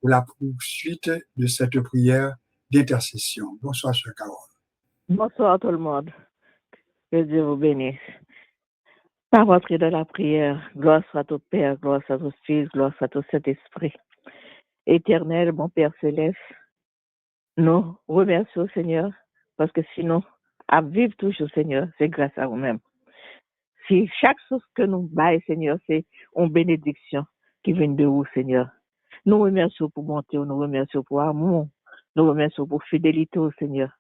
pour la poursuite de cette prière d'intercession. Bonsoir, Sœur Carole. Bonsoir tout le monde. Que Dieu vous bénisse. Par rentrer dans la prière, gloire soit au Père, gloire soit au Fils, gloire soit au Saint-Esprit. Éternel, mon Père céleste, nous remercions Seigneur, parce que sinon, à vivre toujours, Seigneur, c'est grâce à vous-même. Si chaque chose que nous baillons, Seigneur, c'est une bénédiction qui vient de vous, Seigneur. Nous remercions pour bonté, nous remercions pour amour, nous remercions pour fidélité au Seigneur.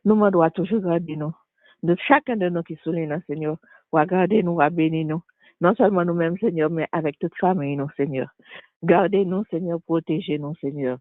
Nous devons toujours garder nous. De chacun de nous qui souligne, Seigneur, va garder nous, va bénir nous. Non seulement nous-mêmes, Seigneur, mais avec toute famille, nous, Seigneur. Gardez-nous, Seigneur, protégez-nous, Seigneur.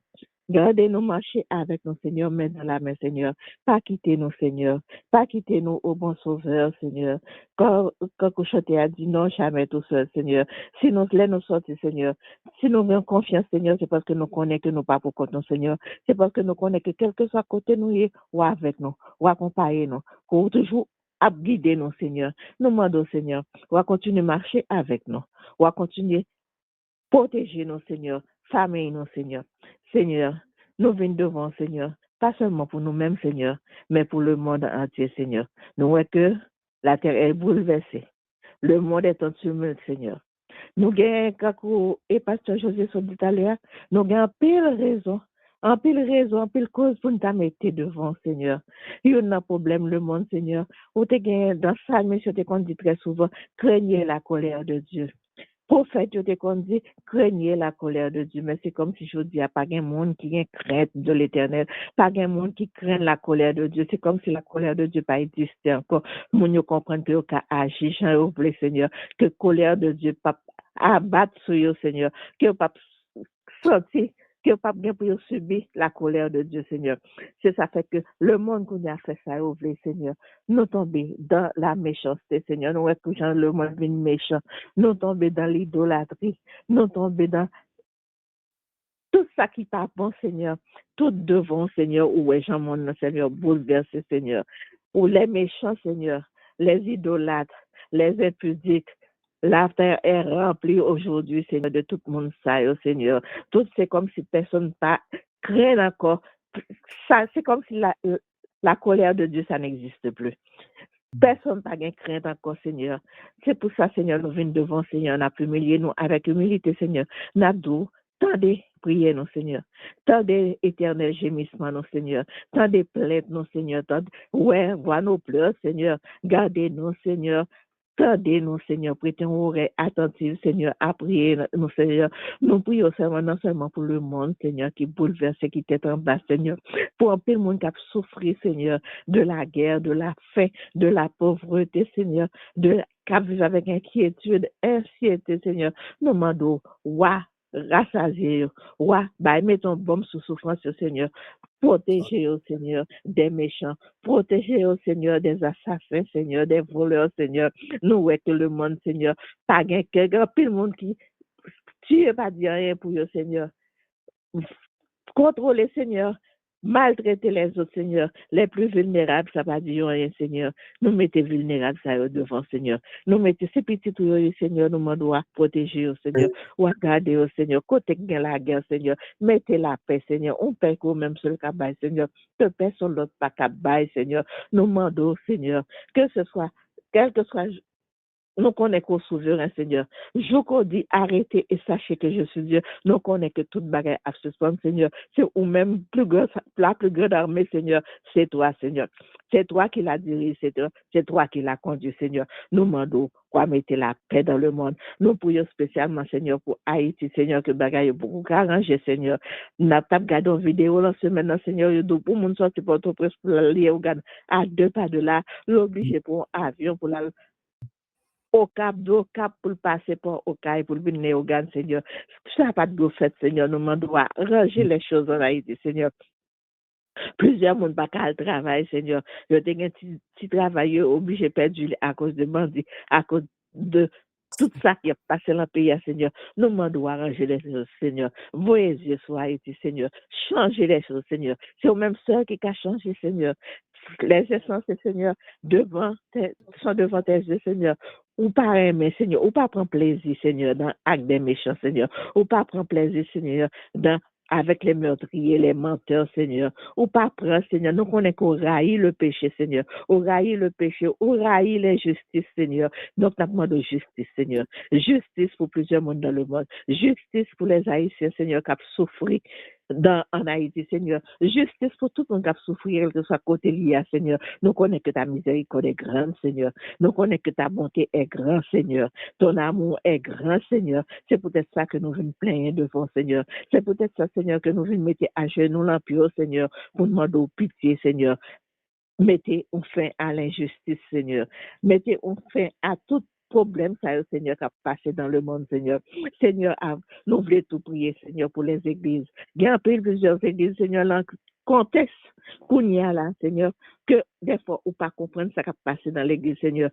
Gardez-nous marcher avec nous, Seigneur, main dans la main, Seigneur. Pas quitter nous, Seigneur. Pas quitter nous au bon sauveur, Seigneur. Quand Couchoté a dit non, jamais tout seul, Seigneur. Si nous voulons sortir, Seigneur. Si nous avons confiance, Seigneur, c'est parce que nous connaissons que nous pas pour contre nous, Seigneur. C'est parce que nous connaissons que quel que soit côté nous, ou avec nous, ou accompagner nous, pour toujours guider nous, Seigneur. Nous demandons, Seigneur, ou à continuer à marcher avec nous, ou à continuer protéger nous, Seigneur, famille nous, Seigneur. Seigneur, nous venons devant, Seigneur, pas seulement pour nous-mêmes, Seigneur, mais pour le monde entier, Seigneur. Nous voyons que la terre est bouleversée. Le monde est en tumulte, Seigneur. Nous avons, comme et pasteur José sont dit à l'heure, nous avons en pile cause pour nous mettre devant, Seigneur. Il y a un problème, le monde, Seigneur. Ou te gagne dans ça, monsieur, te dit très souvent, craignez la colère de Dieu. Prophète, je te dit, craignez la colère de Dieu. Mais c'est comme si je dis, il n'y a pas de monde qui a crainte de l'éternel, pas de monde qui craint la colère de Dieu. C'est comme si la colère de Dieu pas existait encore. Moun comprendre que vous agir, j'en oublie, Seigneur, que la colère de Dieu pas abattre sur vous, Seigneur, que vous pas sortir, que vous pas bien pour subir la colère de Dieu, Seigneur. C'est ça fait que le monde qu'on a fait ça, oublie, Seigneur. Nous tombons dans la méchanceté, Seigneur. Nous voyons le monde est méchant. Nous tombons dans l'idolâtrie. Nous tombons dans tout ça qui pas bon, Seigneur. Tout devant, Seigneur, où est Jean, mon Seigneur, bouleversé, Seigneur. Ou les méchants, Seigneur. les idolâtres, les impudiques. La terre est remplie aujourd'hui, Seigneur, de tout le monde, ça, Seigneur. Tout, c'est comme si personne pas craint encore. Ça, c'est comme si la colère de Dieu, ça n'existe plus. Personne n'a pas crainte encore, Seigneur. C'est pour ça, Seigneur, nous venons devant, Seigneur, nous avons humilié, nous, avec humilité, Seigneur. Nous avons tendez prier, non, Seigneur. Tendez éternel gémissement, non, Seigneur. Tendez plainte, non, Seigneur. Ouais, vois nos pleurs, Seigneur. Gardez-nous, Seigneur. Tendez-nous, Seigneur, prêtez une oreille attentive, Seigneur, à prier, nous, Seigneur. Nous prions seulement, non seulement pour le monde, Seigneur, qui bouleverse, qui est en bas, Seigneur. Pour un peu le monde qui a souffert, Seigneur, de la guerre, de la faim, de la pauvreté, Seigneur, qui a vécu avec inquiétude, anxiété, Seigneur. Nous demandons, ouais, rassasier, ouais, bah, mettons bombe sous souffrance, Seigneur. Protégez, au Seigneur, des méchants. Protégez, au Seigneur, des assassins, Seigneur, des voleurs, Seigneur. Nous, ouais, que le monde, Seigneur, pas quelqu'un, puis le monde qui tue pas dire rien pour eux, Seigneur. Contrôlez, Seigneur. Maltraiter les autres, Seigneur. Les plus vulnérables, ça va dire rien, Seigneur. Nous mettez vulnérables, ça devant, Seigneur. Nous mettez ces petits trucs, Seigneur. Nous demandons à protéger, au Seigneur. Ou à garder, au Seigneur. Côté gain la guerre, Seigneur. Mettez la paix, Seigneur. On paie quand même sur le cabaye, Seigneur. Que personne d'autre pas cabaye, Seigneur. Nous demandons, Seigneur, que ce soit, quel que soit. Nous connaissons qu'au souverain, Seigneur. Je vous dis, arrêtez et sachez que je suis Dieu. Nous connaissons que toute bagarre a suspendre, Seigneur. C'est ou même la plus grande armée, Seigneur. C'est toi, Seigneur. C'est toi qui la dirige, c'est toi qui la conduit, Seigneur. Nous demandons quoi mettre la paix dans le monde. Nous prions spécialement, Seigneur, pour Haïti, Seigneur, que bagarre beaucoup arrangé, Seigneur. Nous avons regardé une vidéo la semaine, Seigneur, pour mon sortir pour tout presse pour aller au Ghana. À 2 pas de là, l'obligé pour un avion pour la au cap, pour passer par au cap, pour venir au Ghana, Seigneur. Ça n'a pas de go fait, Seigneur. Nous demandons à ranger les choses en Haïti, Seigneur. Plusieurs monde pas qu'à travail, Seigneur. Je t'ai un petit travail obligé perdu à cause de bandits, à cause de tout ça qui a passé dans le pays, Seigneur. Nous demandons à arranger les choses, Seigneur. Voyez Dieu sur Haïti, Seigneur. Changez les choses, Seigneur. C'est au même seul qui a changé, Seigneur. Les essences, Seigneur, sont devant tes yeux, Seigneur. Ou pas aimer, Seigneur. Ou pas prendre plaisir, Seigneur, dans l'acte des méchants, Seigneur. Ou pas prendre plaisir, Seigneur, avec les meurtriers, les menteurs, Seigneur. Ou pas prendre, Seigneur. Nous connaissons qu'on raillit le péché, Seigneur. On raillit le péché. On raillit l'injustice, Seigneur. Donc, nous demandons justice, Seigneur. Justice pour plusieurs mondes dans le monde. Justice pour les Haïtiens, Seigneur, qui ont souffert en Haïti, Seigneur. Justice pour tout le monde qui a souffert, que ce soit côté lié, Seigneur. Nous connaissons que ta miséricorde est grande, Seigneur. Nous connaissons que ta bonté est grande, Seigneur. Ton amour est grand, Seigneur. C'est peut-être ça que nous venons plaindre devant, Seigneur. C'est peut-être ça, Seigneur, que nous venons mettre à genoux l'empire, Seigneur, pour demander pitié, Seigneur. Mettez un fin à l'injustice, Seigneur. Mettez un fin à tout problème, ça, Seigneur, qui a passé dans le monde, Seigneur. Seigneur, nous voulons tout prier, Seigneur, pour les églises. Il y a plusieurs églises, Seigneur, dans le contexte qu'on y a là, Seigneur, que des fois, on ne pas comprendre ce qui a passé dans l'église, Seigneur.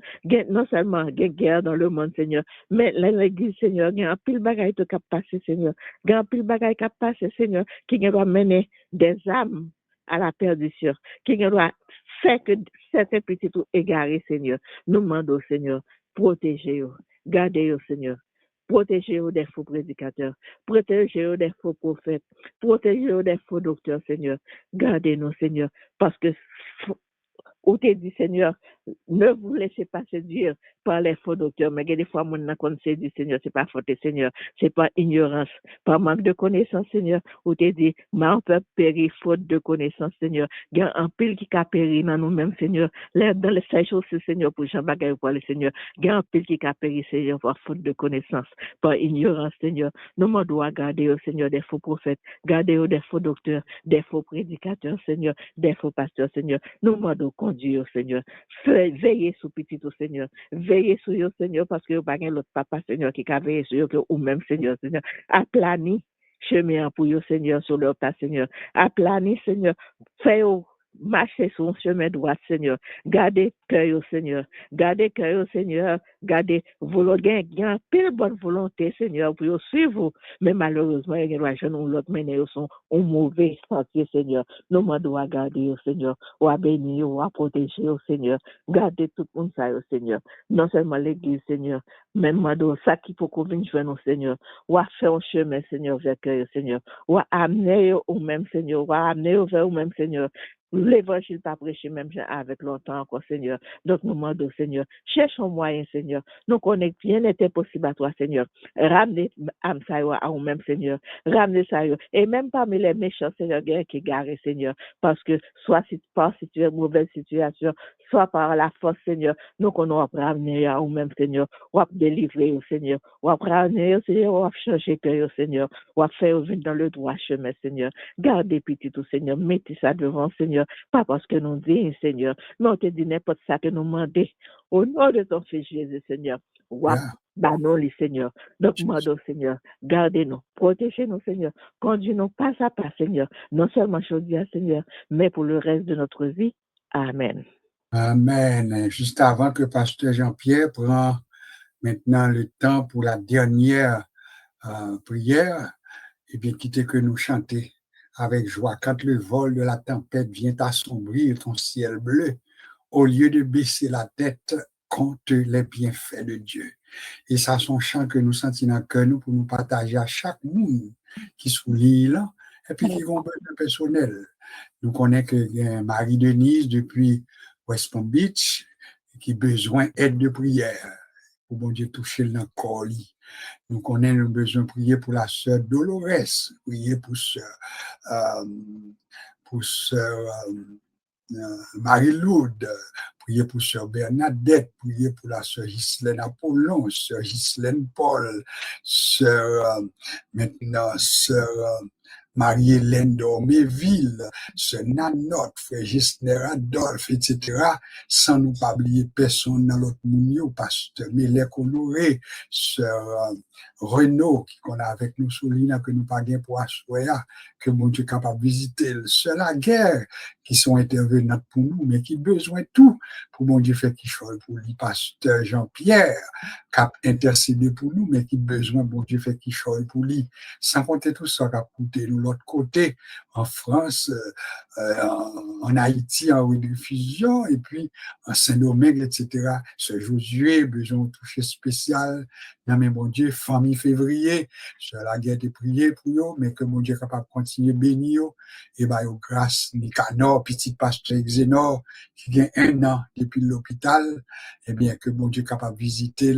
Non seulement il y a guerre dans le monde, Seigneur, mais l'église, Seigneur, il y a un pile bagaille qui a passé, Seigneur. Il y a un pile bagaille qui a passé, Seigneur, qui doit mener des âmes à la perdition, qui doit faire que certains petits tout égarés, Seigneur. Nous demandons, Seigneur, protégez-vous, gardez-vous, Seigneur. Protégez-vous des faux prédicateurs, protégez-vous des faux prophètes, protégez-vous des faux docteurs, Seigneur. Gardez-nous, Seigneur, parce que ou te dit, Seigneur, ne vous laissez pas séduire par les faux docteurs. Mais des fois, mon qu'on se dit, Seigneur, c'est pas faute, Seigneur, c'est pas ignorance, pas manque de connaissance, Seigneur. Ou te dit, ma peuple périt faute de connaissance, Seigneur. Il y a un pile qui a péri dans nous-mêmes, Seigneur. Dans les 16 jours, Seigneur, pour Jean-Baptiste, pour le Seigneur. Il y a un pile qui a péri, Seigneur, par faute de connaissance, par ignorance, Seigneur. Nous m'en doit garder, Seigneur, des faux prophètes, garder des faux docteurs, des faux prédicateurs, Seigneur, des faux pasteurs, Seigneur. Nous m'en doit conduire, Seigneur. Veillez sur petit, Seigneur. Veillez sur eux, Seigneur, parce que vous n'avez pas l'autre papa, Seigneur, qui a veillé sur eux, ou même, Seigneur, Seigneur. Aplani chemin pour eux, Seigneur, sur leur pas, Seigneur. Aplani, Seigneur. Fais-vous marcher sur un chemin droit, Seigneur. Gardez cœur, Seigneur. Gardez cœur, Seigneur. Gardez volonté, pile bonne volonté, Seigneur, pour suivre. Mais malheureusement, il y a des gens qui l'autre mené sont un mauvais sentier, Seigneur. Nous demandons à garder, Seigneur, ou à bénir, ou à protéger, Seigneur. Gardez tout le monde, ça, Seigneur. Non seulement l'Église, Seigneur, mais demandons ça qui peut convenir, Seigneur. Ou à faire un chemin, Seigneur, vers cœur, Seigneur. Ou à amener au même, Seigneur. Ou à amener vers au même, Seigneur. L'évangile pas prêché même avec longtemps encore, Seigneur. Donc, nous demandons, Seigneur, cherche un moyen, Seigneur. Nous connaissons bien était possible à toi, Seigneur. Ramenez âme ça à vous-même, Seigneur. Ramenez ça. Et même parmi les méchants, Seigneur, qui garent, Seigneur. Parce que soit par une mauvaise situation, soit par la force, Seigneur, nous connaissons ramener à vous-même, Seigneur. Ou à délivrer, Seigneur. Ou à ramener, Seigneur, ou à changer cœur, Seigneur. Ou à faire venir dans le droit chemin, Seigneur. Gardez petit tout, Seigneur. Mettez ça devant, Seigneur. Pas parce que nous disons, Seigneur, mais on te dit n'importe ça que nous demandons. Au nom de ton Fils Jésus, Seigneur. Banon les Seigneur. Donc, demandons, Seigneur, gardez-nous, protégez-nous, Seigneur. Conduis-nous pas à pas, Seigneur. Non seulement aujourd'hui, Seigneur, mais pour le reste de notre vie. Amen. Amen. Juste avant que Pasteur Jean-Pierre prend maintenant le temps pour la dernière prière, et bien, quittez que nous chanter avec joie. Quand le vol de la tempête vient assombrir ton ciel bleu, au lieu de baisser la tête, compte les bienfaits de Dieu. Et ça, son chant que nous sentons dans le cœur, nous, pour nous partager à chaque monde qui sous l'île, et puis qui ont besoin personnel. Nous connaissons que Marie-Denise, depuis West Palm Beach, qui a besoin d'aide de prière. Pour bon Dieu toucher le corps. Nous connaissons le besoin de prier pour la sœur Dolores, prier pour sœur Marie-Lourde, prier pour sœur Bernadette, prier pour la sœur Ghislaine Apollon, sœur Ghislaine Paul, maintenant sœur Marie-Hélène d'Orméville, sœur Nanotte, frère Gisner Adolphe, etc., sans nous pas oublier personne dans l'autre monde, pasteur Mélèque Honoré, sœur Renaud, qui qu'on a avec nous sous l'île, que nous pas gain pour assurer, que mon Dieu est capable de visiter, sœur la guerre, qui sont intervenants pour nous, mais qui besoin de tout pour mon Dieu faire qu'il soit pour lui, pasteur Jean-Pierre, qui a intercédé pour nous, mais qui besoin, bon Dieu fait qu'il soit pour lui, sans compter tout ça qui a coûté nous l'autre côté, en France, en Haïti, en rediffusion, et puis en Saint-Domingue, etc. Ce Josué, besoin de toucher spécial, non mais mon Dieu, famille février, sur la guerre de prier pour eux, mais que mon Dieu est capable de continuer à bénir, et bien, grâce Nicanor, petit pasteur Xénor, qui a 1 an depuis l'hôpital, et bien, que mon Dieu est capable de visiter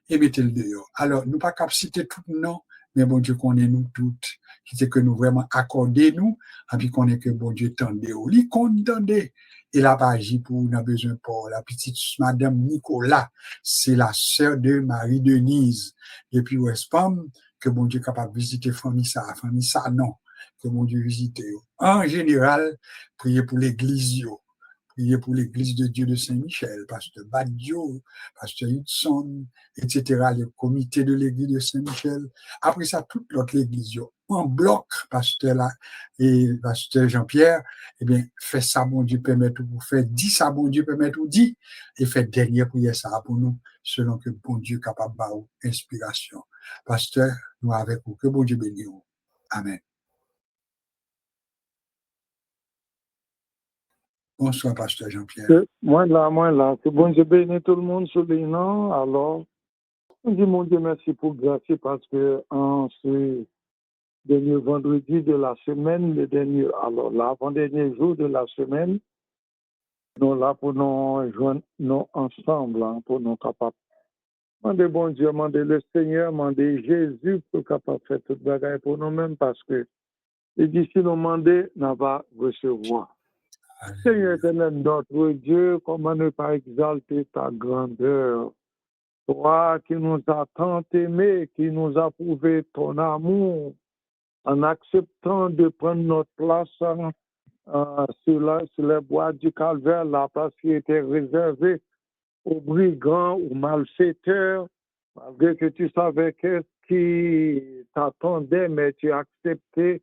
et mettre le dehors. Alors, nous pas capable de citer tout le nom, mais bon Dieu connaît nous toutes, qui c'est que nous vraiment accorder nous, et puis qu'on est que bon Dieu tendait au lit, qu'on tendait. Et là, pas agi pour nous, besoin pour la petite Madame Nicolas, c'est la sœur de Marie-Denise, depuis West Palm, que bon Dieu est capable de visiter famille ça non, que mon Dieu visite. En général, priez pour l'église, priez pour l'église de Dieu de Saint-Michel, pasteur Badio, pasteur Hudson, etc., le comité de l'église de Saint-Michel. Après ça, toute l'autre église, en bloc, pasteur là, et pasteur Jean-Pierre, eh bien, fait ça, bon Dieu permet tout pour faire, dit ça, bon Dieu permet tout dit, et fait dernière prière ça pour nous, selon que bon Dieu est capable de inspiration. Pasteur, nous avec vous, que bon Dieu bénisse. Amen. Bonsoir, pasteur Jean-Pierre. Moi là. Que bon Dieu bénisse tout le monde sur les noms. Alors, on dit mon Dieu merci pour grâce parce que en ce dernier vendredi de la semaine, l'avant-dernier jour de la semaine, nous là pour nous joindre nous ensemble, pour nous capables. Mandez bon Dieu, mandez le Seigneur, mandez Jésus pour capable faire toute bagaille pour nous-mêmes parce que et d'ici nous demander, nous va recevoir. Seigneur éternel, notre Dieu, comment ne pas exalter ta grandeur? Toi qui nous as tant aimés, qui nous as prouvé ton amour, en acceptant de prendre notre place sur les bois du calvaire, la place qui était réservée aux brigands, aux malfaiteurs, malgré que tu savais qu'est-ce qui t'attendait, mais tu as accepté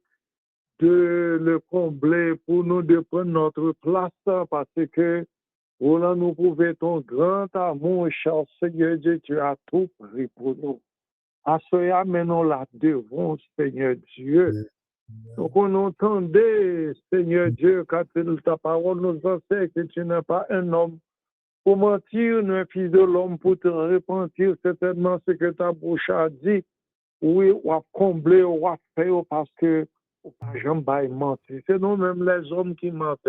de le combler, pour nous de prendre notre place, parce que voilà, nous prouver ton grand amour, cher Seigneur Dieu, tu as tout pris pour nous. À cela, maintenant, là devant, Seigneur Dieu. Donc, on entendait, Seigneur Dieu, quand ta parole nous enseigne que tu n'es pas un homme pour mentir, ni un fils de l'homme pour te repentir, certainement ce que ta bouche a dit. Oui, ou à combler, ou à faire, parce que ou pas jamais mentir. C'est nous-mêmes les hommes qui mentent.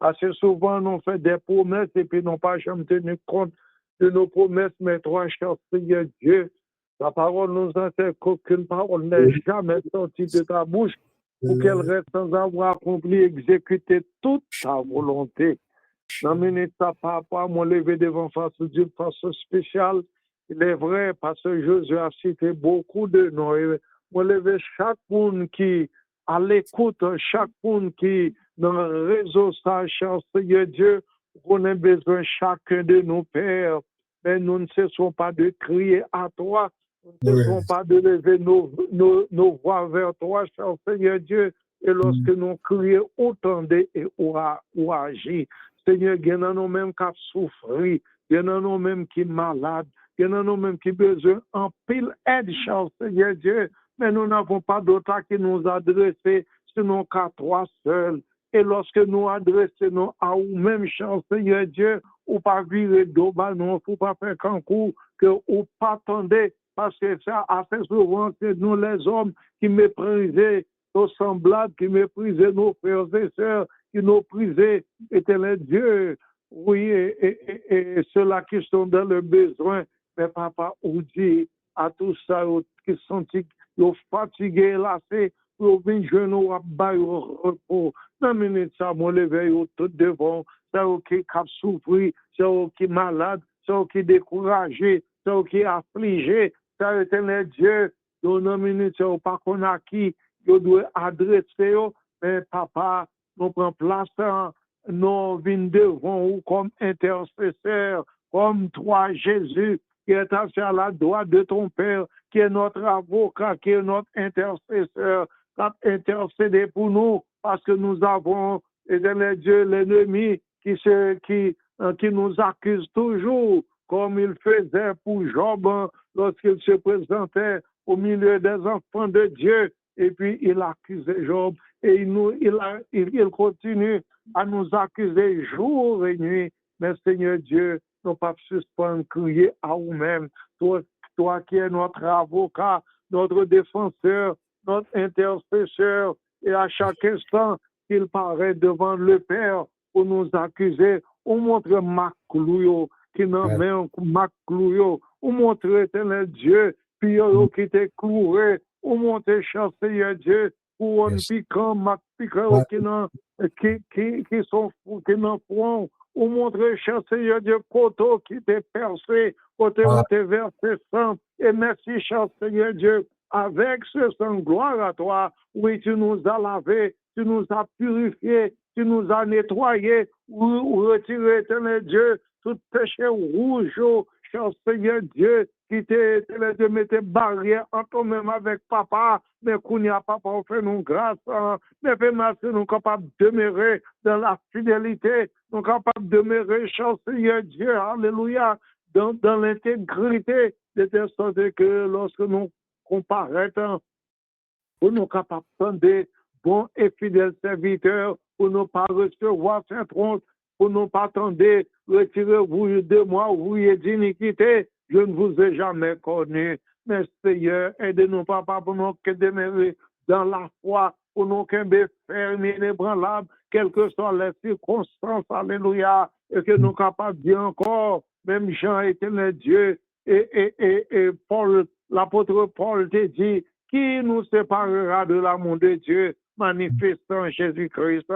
Assez souvent, nous fait des promesses et puis nous pas jamais tenu compte de nos promesses, mais toi, cher Seigneur Dieu, ta parole nous enseigne qu'aucune parole n'est jamais sortie de ta bouche pour qu'elle reste sans avoir accompli, exécuté toute ta volonté. Dans minute, ça papa, mon levé devant face d'une façon spéciale. Il est vrai, parce que Jésus a cité beaucoup de noms. Mon levé chaque monde qui à l'écoute, chaque monde qui dans le réseau, ça, cher Seigneur Dieu, on a besoin chacun de nos pères. Mais nous ne cessons pas de crier à toi. Nous ne cessons pas de lever nos voix vers toi, cher Seigneur Dieu. Et lorsque nous crions, entendez et ou agir. Seigneur, il y en a nous-mêmes qui souffrent, il y en a nous-mêmes qui sont malades, il y en a nous-mêmes qui ont besoin en pile aide, cher Seigneur Dieu. Mais nous n'avons pas d'autre qui nous adresse, sinon qu'à toi seul. Et lorsque nous adressons à nous-mêmes, cher Seigneur Dieu, ou pas virer d'eau, non, faut pas faire qu'un coup, que ou pas attendre, parce que ça, assez souvent, c'est nous les hommes qui méprisent nos semblables, qui méprisent nos frères et sœurs, qui nous prisent, éternel Dieu, oui, et ceux-là qui sont dans le besoin, mais papa, ou dit à tous ça, qui sont fatigués, lassés, pour venir jouer à bailler repos. Dans minute, ça, mon lever, tout devant, ça, qui a souffert, ça, qui est malade, ça, qui est découragé, ça, qui est affligé, ça, éternel Dieu, dans une minute, ça, pas qu'on a qui, je dois adresser, mais papa, nous prenons place, nous venons devant vous comme intercesseur, comme toi, Jésus, qui est assis à la droite de ton Père, qui est notre avocat, qui est notre intercesseur, qui a intercédé pour nous, parce que nous avons, éternel Dieu, l'ennemi qui nous accuse toujours, comme il faisait pour Job lorsqu'il se présentait au milieu des enfants de Dieu. Et puis il accusait Job et il continue à nous accuser jour et nuit. Mais Seigneur Dieu, nous pas suspendre crier à nous-mêmes. Toi qui es notre avocat, notre défenseur, notre intercesseur, et à chaque instant qu'il paraît devant le Père pour nous accuser, on montre Maclouyo, qui n'en met un Maclouyo, on montre éternel Dieu, puis qui t'est cloué, on montre cher Seigneur Dieu, pour un piquant, piquant qui sont qui n'en font, on montre cher Seigneur Dieu, coteau qui t'est percé, côté où t'es versé sang, et merci cher Seigneur Dieu, avec ce sang, gloire à toi, oui, tu nous as lavé, tu nous as purifié, tu nous as nettoyé, ou retiré, éternel Dieu, tout péché rouge, cher Seigneur Dieu, qui te mettait barrière en toi-même avec papa, mais qu'on n'y a pas fait nous grâce, mais fait merci, nous capables de demeurer dans la fidélité, nous capables de demeurer, cher Seigneur Dieu, alléluia, dans l'intégrité, de telle sorte que lorsque nous comparaissons, pour nous capables de bons et fidèles serviteurs, pour ne pas recevoir saint trône, pour ne pas attendre, retirez-vous de moi, vous d'iniquité, je ne vous ai jamais connu. Mais Seigneur, aidez-nous, papa, pour nous que demeurer dans la foi, pour nous que fermer inébranlable, quelles que soient les circonstances, alléluia, et que nous capables de dire encore, même Jean éternel Dieu, et Paul, l'apôtre Paul te dit, qui nous séparera de l'amour de Dieu manifestant Jésus-Christ,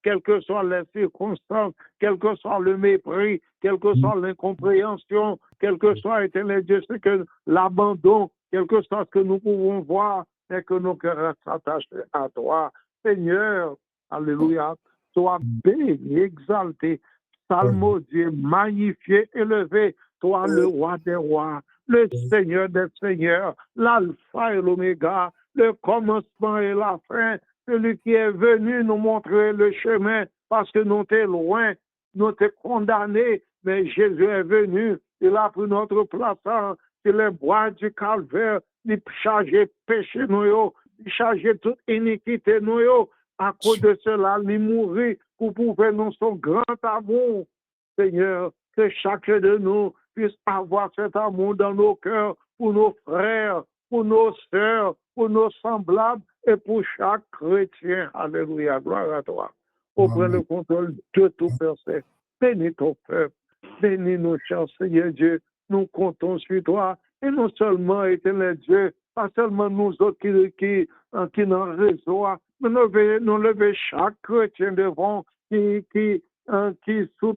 quelles que soient les circonstances, quel que soit le mépris, quelle que soit l'incompréhension, quel que soit, éternel Dieu, c'est que l'abandon, quel que soit ce que nous pouvons voir, c'est que nos cœurs s'attachent à toi. Seigneur, alléluia, sois béni, exalté, psalmodié, magnifié, élevé, toi le roi des rois, le Seigneur des seigneurs, l'alpha et l'oméga, le commencement et la fin. celui qui est venu nous montrer le chemin parce que nous étions loin, nous étions condamnés, mais Jésus est venu, il a pris notre place sur les bois du calvaire, il chargé péché nous, il chargé toute iniquité nous, à cause de cela, il mourit pour prouver nous son grand amour. Seigneur, que chacun de nous puisse avoir cet amour dans nos cœurs pour nos frères, pour nos sœurs, pour nos semblables et pour chaque chrétien. Alléluia, gloire à toi. Auprès le contrôle de tout personne. Bénis ton peuple, bénis nos chers Seigneur Dieu. Nous comptons sur toi et non seulement, éternel Dieu, pas seulement nous autres qui dans le réseau, mais nous lever chaque chrétien devant qui sous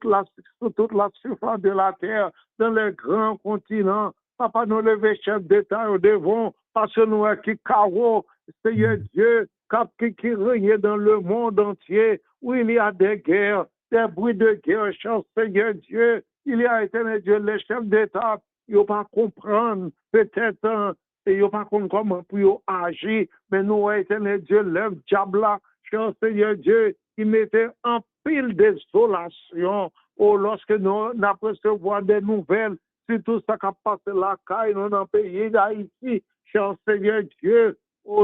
toute la surface de la terre, dans les grands continents. Papa, nous lever chef d'État au devant, parce que nous qui carreau, Seigneur Dieu, qui règne dans le monde entier, où il y a des guerres, des bruits de guerre, cher Seigneur Dieu. Il y a, éternel Dieu, les chefs d'État, ils ne pas comprendre, peut-être, et ils ne pas comprendre comment pour agir, mais nous, éternel Dieu, lève diable là, cher Seigneur Dieu, qui mettait en pile désolation, lorsque nous apercevons des nouvelles, sur tout ça qui a passé la caille dans le pays d'Haïti, cher Seigneur Dieu,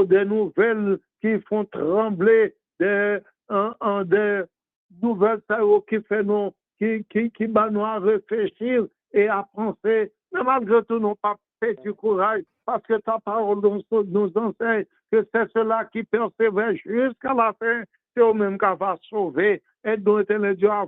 des nouvelles qui font trembler, des nouvelles qui fait nous, qui nous à réfléchir et à penser, mais malgré tout, nous pas fait du courage, parce que ta parole nous enseigne que c'est cela qui persévère jusqu'à la fin, c'est eux-mêmes qui va sauver. Aide-nous, éternel Dieu, à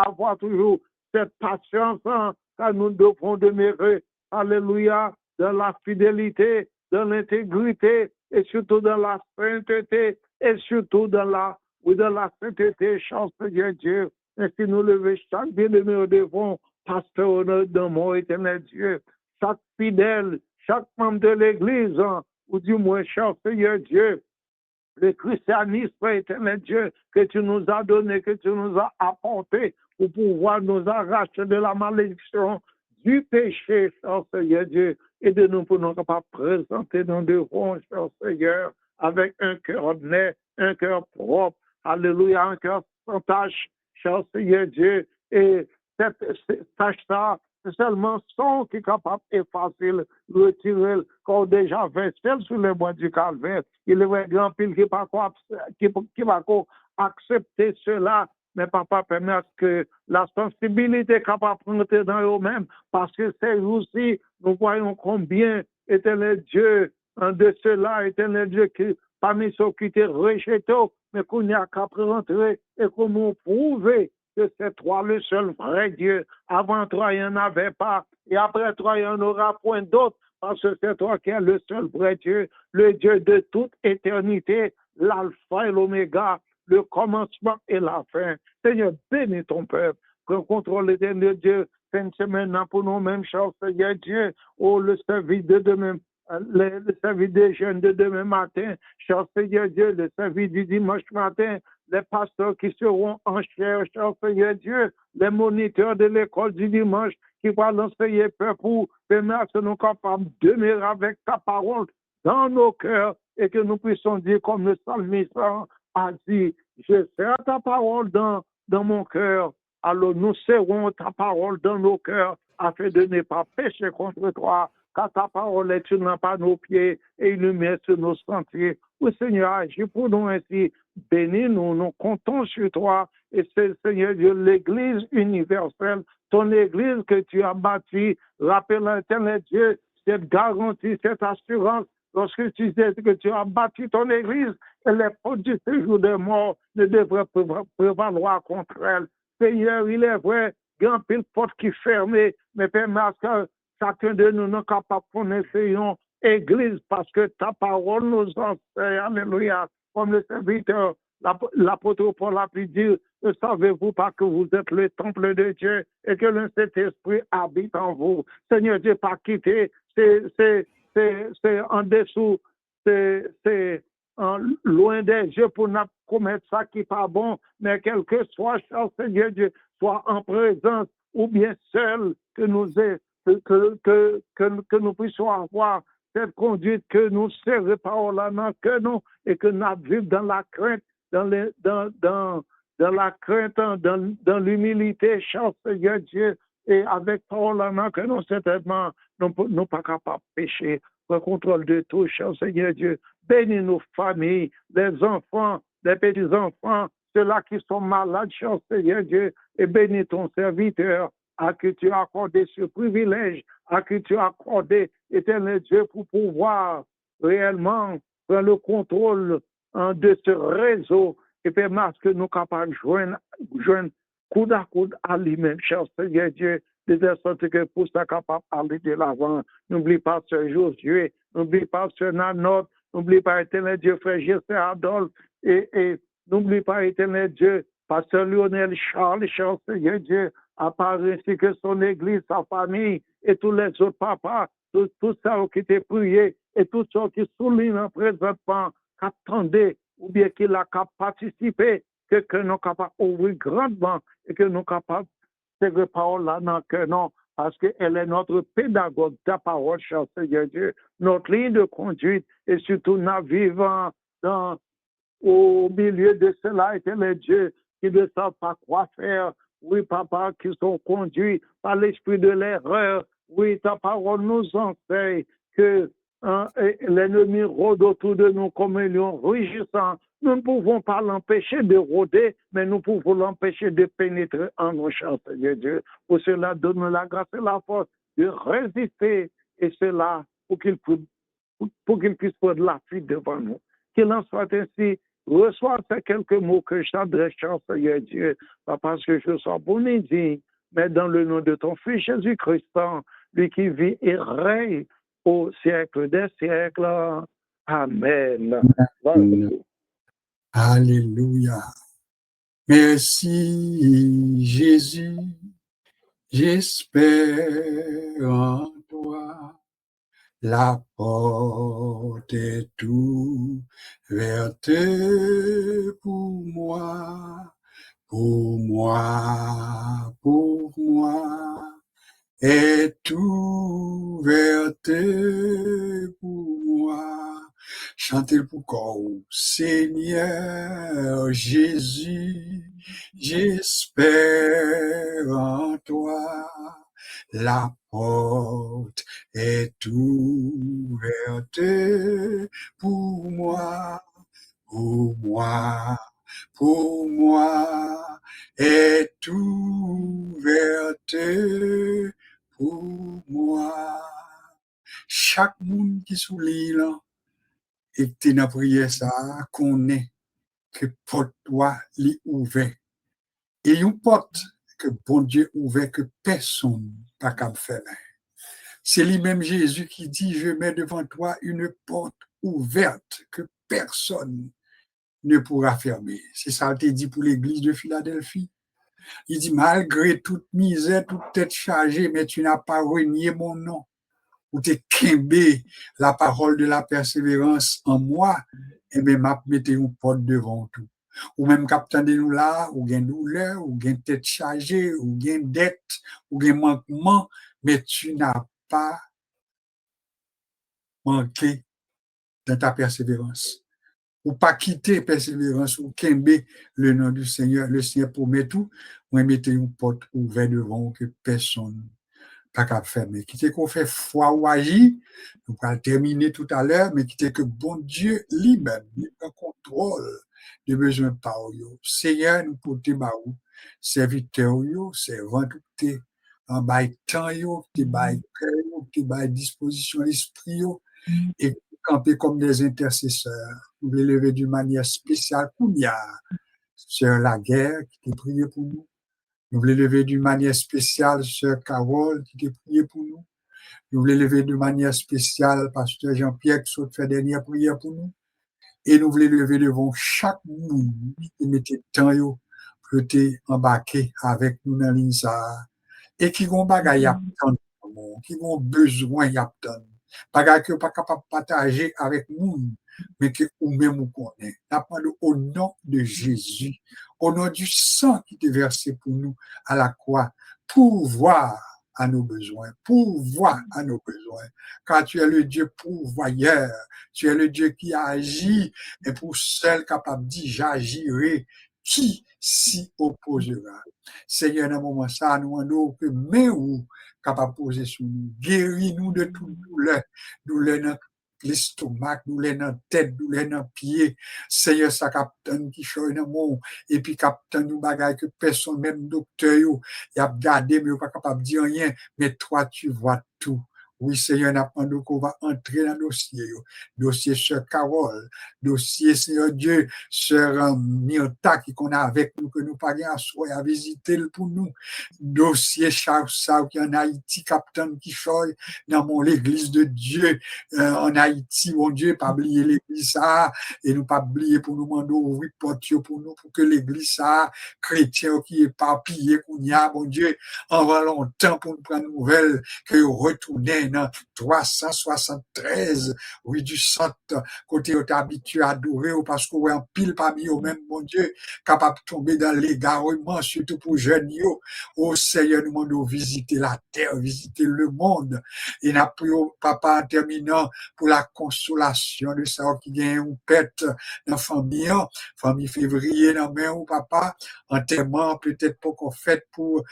avoir toujours cette patience que nous devons demeurer. Alléluia, dans la fidélité, dans l'intégrité, et surtout dans la sainteté, et surtout dans la sainteté, chance de Dieu. Ainsi nous lever chaque bien-aimé au devant, pasteur dans mon éternel Dieu, chaque fidèle, chaque membre de l'Église, ou du moins, cher Seigneur Dieu, le christianisme, éternel Dieu, que tu nous as donné, que tu nous as apporté pour pouvoir nous arracher de la malédiction du péché, cher Seigneur Dieu, et de nous pour nous pas présenter dans devant, cher Seigneur, avec un cœur net, un cœur propre, alléluia, un cœur sans tâche, cher Seigneur Dieu, et cette tâche-là, c'est seulement son qui est capable d'effacer, retirer, quand déjà versé sur le bois du calvaire. Il est un grand pile qui va accepter cela, mais papa permet que la sensibilité capable de rentrer dans eux-mêmes, parce que c'est aussi, nous voyons combien, éternel Dieu, de cela, éternel Dieu, qui parmi ceux qui étaient rejetés, mais qu'on n'y a qu'à rentrer et qu'on nous prouve que c'est toi le seul vrai Dieu. Avant toi, il n'y en avait pas. Et après toi, il n'y en aura point d'autre. Parce que c'est toi qui es le seul vrai Dieu, le Dieu de toute éternité, l'alpha et l'oméga, le commencement et la fin. Seigneur, bénis ton peuple. Prends contrôle, l'éternel Dieu. Fais une semaine pour nous-mêmes, cher Seigneur Dieu. Le service de demain. Le service des jeunes de demain matin, cher Seigneur Dieu, le service du dimanche matin, les pasteurs qui seront en chair, cher Seigneur Dieu, les moniteurs de l'école du dimanche qui vont enseigner peuple pour permettre que nous capables de demeurer avec ta parole dans nos cœurs et que nous puissions dire comme le psalmiste a dit, je serre ta parole dans mon cœur, alors nous serrons ta parole dans nos cœurs afin de ne pas pécher contre toi. Car ta parole est une lampe à nos pieds et une lumière sur nos sentiers. Oui, Seigneur, agis pour nous ainsi. Bénis-nous, nous comptons sur toi. Et c'est, Seigneur Dieu, l'Église universelle, ton Église que tu as bâtie. Rappelle, éternel Dieu, cette garantie, cette assurance. Lorsque tu dis que tu as bâti ton Église, et les portes du séjour des morts ne devraient prévaloir contre elle. Seigneur, il est vrai, grand pile porte qui fermée, mais permet que chacun de nous n'est capable de connaître une église parce que ta parole nous enseigne, alléluia, comme le serviteur, l'apôtre Paul a pu dire, ne savez-vous pas que vous êtes le temple de Dieu et que le Saint-Esprit habite en vous. Seigneur Dieu, pas quitter, c'est en dessous, c'est loin des yeux pour ne commettre ça qui n'est pas bon, mais quel que soit, cher Seigneur Dieu, soit en présence ou bien seul que nous puissions avoir cette conduite que nous serrons parole là, que nous, et que nous vivons dans la crainte, dans la crainte, dans l'humilité, cher Seigneur Dieu, et avec parole là, que nous, certainement, nous pas capables de pécher. Le contrôle de tout, cher Seigneur Dieu. Bénis nos familles, les enfants, les petits-enfants, ceux-là qui sont malades, cher Seigneur Dieu, et bénis ton serviteur, à qui tu as accordé ce privilège, à qui tu as accordé, éternel Dieu, pour pouvoir réellement prendre le contrôle de ce réseau et permettre que nous capables de joindre coude à coude à lui-même, cher Seigneur Dieu, de telle sorte que pour ça capable d'aller de l'avant. N'oublie pas ce Josué, n'oublie pas ce Nanot, n'oublie pas, éternel Dieu, frère Jesse Adolphe, et n'oublie pas, éternel Dieu, pasteur Lionel Charles, cher Seigneur Dieu, à part ainsi que son église, sa famille, et tous les autres papas, tous ceux qui étaient priés, et tous ceux qui soulignent présentement, qui attendaient, ou bien qui l'a participé, que nous sommes capables d'ouvrir grandement, et que nous sommes capables de faire parole là dans que non, parce qu'elle est notre pédagogue, ta parole, cher Seigneur Dieu, notre ligne de conduite, et surtout nous vivons au milieu de cela, éternel Dieu, qui ne savent pas quoi faire. Oui, papa, qui sont conduits par l'esprit de l'erreur. Oui, ta parole nous enseigne que l'ennemi rôde autour de nous comme un lion rugissant. Nous ne pouvons pas l'empêcher de rôder, mais nous pouvons l'empêcher de pénétrer en nos chers, Seigneur Dieu. Pour cela, donne-nous la grâce et la force de résister, et cela pour qu'il puisse prendre la fuite devant nous. Qu'il en soit ainsi. Reçois ces quelques mots que je t'adresse, cher Seigneur Dieu, pas parce que je sois bon et digne, mais dans le nom de ton Fils Jésus-Christ, lui qui vit et règne au siècle des siècles. Amen. Alléluia. Merci, Jésus. J'espère en toi. La porte est ouverte pour moi, pour moi, pour moi, est ouverte pour moi. Chantez pour corps, Seigneur Jésus, j'espère en toi. La porte est ouverte pour moi, pour moi, pour moi, est ouverte pour moi. Chaque monde qui sous l'île et qui n'a prié ça, connaît que porte toi li ouvert. Et une porte que bon Dieu ouvert que personne pas capable faire. C'est lui-même Jésus qui dit, je mets devant toi une porte ouverte que personne ne pourra fermer. C'est ça qu'il dit pour l'église de Philadelphie. Il dit, malgré toute misère, toute tête chargée, mais tu n'as pas renié mon nom. Ou t'es quimbé la parole de la persévérance en moi, et même m'a mettez une porte devant tout. Ou même captain de nous là, ou gain douleur, ou gain tête chargée, ou gain dette, ou gain manquement, mais tu n'as pas manqué dans ta persévérance. Ou pas quitter persévérance, ou quimbé le nom du Seigneur. Le Seigneur promet tout, ou mettez une porte ouverte devant que personne pas capable de fermer. Qui était qu'on fait foi ou agir, nous allons terminer tout à l'heure, mais qui était que bon Dieu lui-même, il prend contrôle des besoins par eux. Seigneur, nous portons baou, serviteurs yo, servants tout est en bail temps yo, qui bail cœur yo, qui bail disposition l'esprit yo, et camper comme des intercesseurs. Nous les lever d'une manière spéciale pour Sœur Laguerre qui te prié pour nous. Nous voulons lever d'une manière spéciale Sœur Carole qui t'a prié pour nous. Nous voulons lever de manière spéciale Pasteur Jean-Pierre qui a fait dernière prière pour nous. Et nous voulons lever devant chaque monde qui mettait temps pour te embarquer avec nous dans l'INSA. Et qui ont bagay attendre, qui ont besoin d'attendre. Bagay que pas capable de partager avec nous, mais que nous-mêmes nous connaissons. Nous au nom de Jésus, au nom du sang qui est versé pour nous à la croix, pour voir à nos besoins, pourvois à nos besoins, car tu es le Dieu pourvoyeur, tu es le Dieu qui agit, et pour seul capable de dire, j'agirai, qui s'y opposera? Seigneur, dans un moment ça, nous demandons que mais où capable de poser sur nous, guéris-nous de toute douleur, douleur dans l'estomac, douleur dans la tête, douleur dans le pied. Seigneur, ça capte qui choye dans le monde, et puis capte nous bagaille que personne, même docteur, il a gardé, mais il n'est pas capable de dire rien, mais toi, tu vois tout. Oui, Seigneur, nous apprenons qu'on va entrer dans le dossier. Dossier Sœur Carole, dossier, Seigneur Dieu, Sœur Myrta qui qu'on a avec nous, que nous pas à soi, à visiter pour nous. Dossier Charles Sao qui est en Haïti, Captain qui choye dans l'église de Dieu en Haïti, mon Dieu, pas oublier l'église ça, et nous pas oublier pour nous demander ouvrir porte pour nous, pour que l'église ça, chrétien qui est éparpillé, qu'on y a, mon Dieu, en va longtemps pour nous prendre nouvelle, que retourner dans 373, rue du Centre, côté où t'es habitué à adorer, parce qu'on est en pile parmi eux même, mon Dieu, capable de tomber dans l'égarement, surtout pour jeunes, oh Seigneur, nous demandons visiter la terre, visiter le monde, et n'a pris au papa en terminant pour la consolation de ça qui vient ou pète dans famille février, dans main ou papa, enterrement peut-être pas qu'on fait pour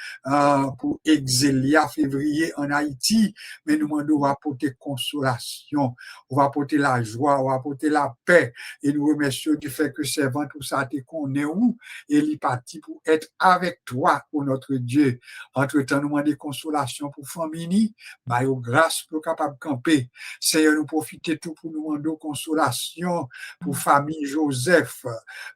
Exelia février en Haïti, mais nous demandons, on va apporter consolation, on va apporter la joie, on va apporter la paix, et nous remercions du fait que servant tout ça, t'es qu'on est où, et il est parti pour être avec toi, pour notre Dieu. Entre-temps, nous demandons consolation pour famille, bah, grâce pour capable camper. Seigneur, nous profiter tout pour nous demander consolation pour famille Joseph,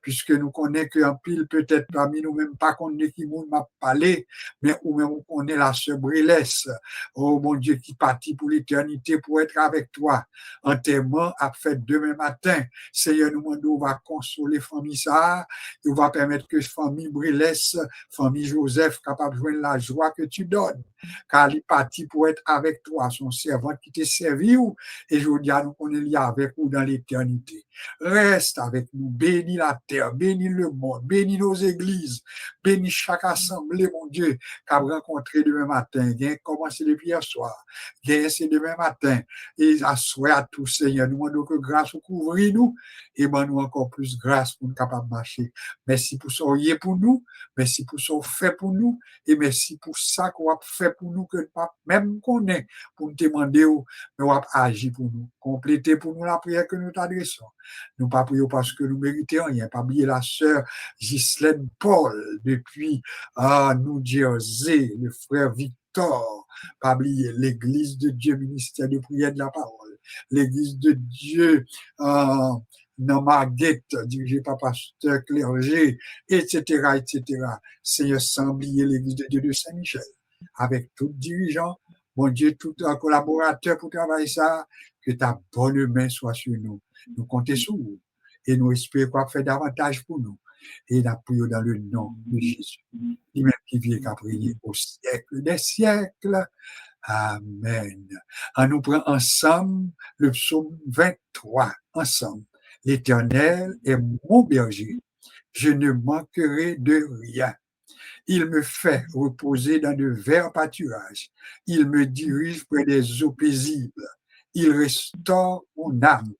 puisque nous connaissons qu'un pile peut-être parmi nous même pas qu'on est qui m'a parlé, mais ou même on connaît la sœur Brélès, oh mon Dieu, qui partit pour l'éternité pour être avec toi. Enterrement a fait demain matin. Seigneur, nous demandons, on va consoler famille ça, et on va permettre que famille Brélès, famille Joseph, capable de joindre la joie que tu donnes, car il est parti pour être avec toi, son servant qui t'a servi, et je vous dis à nous qu'on est lié avec vous dans l'éternité. Reste avec nous, bénis la terre, bénis le monde, bénis nos églises, bénis chaque assemblée, mon Dieu, qu'a rencontré demain matin, qui a commencé depuis hier soir, qui c'est demain matin, et assois à tous, Seigneur, nous demandons que grâce vous couvrir nous, et ben nous encore plus grâce pour nous capables de marcher. Merci pour ce que vous pour nous, merci pour ce que vous fait pour nous, et merci pour ça qu'on a fait pour nous, que même qu'on est, pour nous demander, mais on a agi pour nous, compléter pour nous la prière que nous t'adressons. Nous pas prions parce que nous méritons rien, pas oublier la sœur Ghislaine Paul, depuis New Jersey, le frère Victor, pas oublier l'église de Dieu, ministère de prière de la parole, l'église de Dieu, dans Marguerite, dirigée par pasteur clergé, etc., etc. Seigneur, sans oublier l'église de Dieu de Saint-Michel, avec tout dirigeant, mon Dieu, tout un collaborateur pour travailler ça, que ta bonne main soit sur nous. Nous comptons sur vous et nous espérons qu'on fait davantage pour nous. Et nous prions dans le nom de Jésus. Lui-même qui vient qu'à prier au siècle des siècles. Amen. On nous prend ensemble le psaume 23, ensemble. L'Éternel est mon berger. Je ne manquerai de rien. Il me fait reposer dans de verts pâturages. Il me dirige près des eaux paisibles. Il restaure mon âme.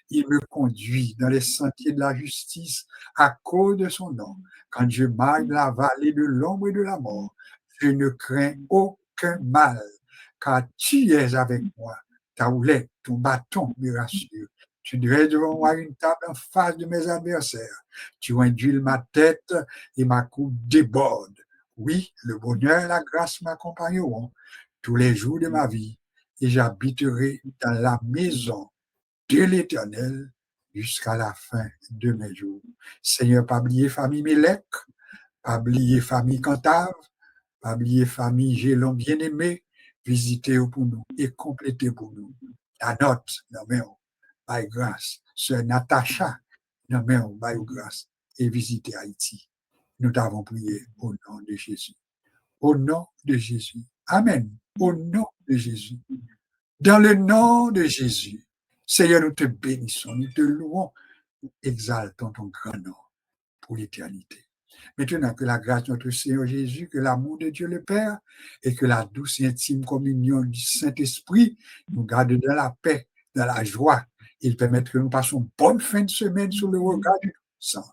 Il me conduit dans les sentiers de la justice à cause de son nom. Quand je marche la vallée de l'ombre et de la mort, je ne crains aucun mal, car tu es avec moi. Ta houlette, ton bâton me rassure. Tu dresses devant moi une table en face de mes adversaires. Tu induis ma tête et ma coupe déborde. Oui, le bonheur et la grâce m'accompagneront tous les jours de ma vie et j'habiterai dans la maison de l'Éternel jusqu'à la fin de mes jours. Seigneur, pas oublier famille Mélec, pas oublier famille Cantave, pas oublier famille Gélon bien-aimé, visitez pour nous et complétez pour nous. La note, non, by grâce. Sœur Natacha, non, by grâce, et visitez Haïti. Nous t'avons prié au nom de Jésus. Au nom de Jésus. Amen. Au nom de Jésus. Dans le nom de Jésus. Seigneur, nous te bénissons, nous te louons, nous exaltons ton grand nom pour l'éternité. Maintenant que la grâce de notre Seigneur Jésus, que l'amour de Dieu le Père et que la douce et intime communion du Saint-Esprit nous garde dans la paix, dans la joie. Il permet que nous passions une bonne fin de semaine sous le regard du sang,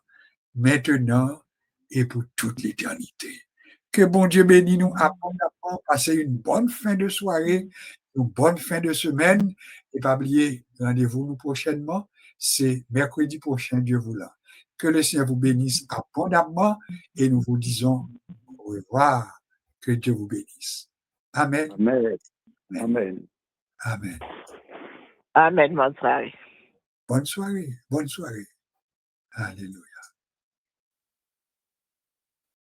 maintenant et pour toute l'éternité. Que bon Dieu bénisse nous abondamment, passez une bonne fin de soirée, une bonne fin de semaine, et pas oublier, rendez-vous nous prochainement, c'est mercredi prochain, Dieu voulant. Que le Seigneur vous bénisse abondamment et nous vous disons au revoir. Que Dieu vous bénisse. Amen. Amen. Amen. Amen. Amen, bonne soirée. Bonne soirée. Bonne soirée. Alléluia.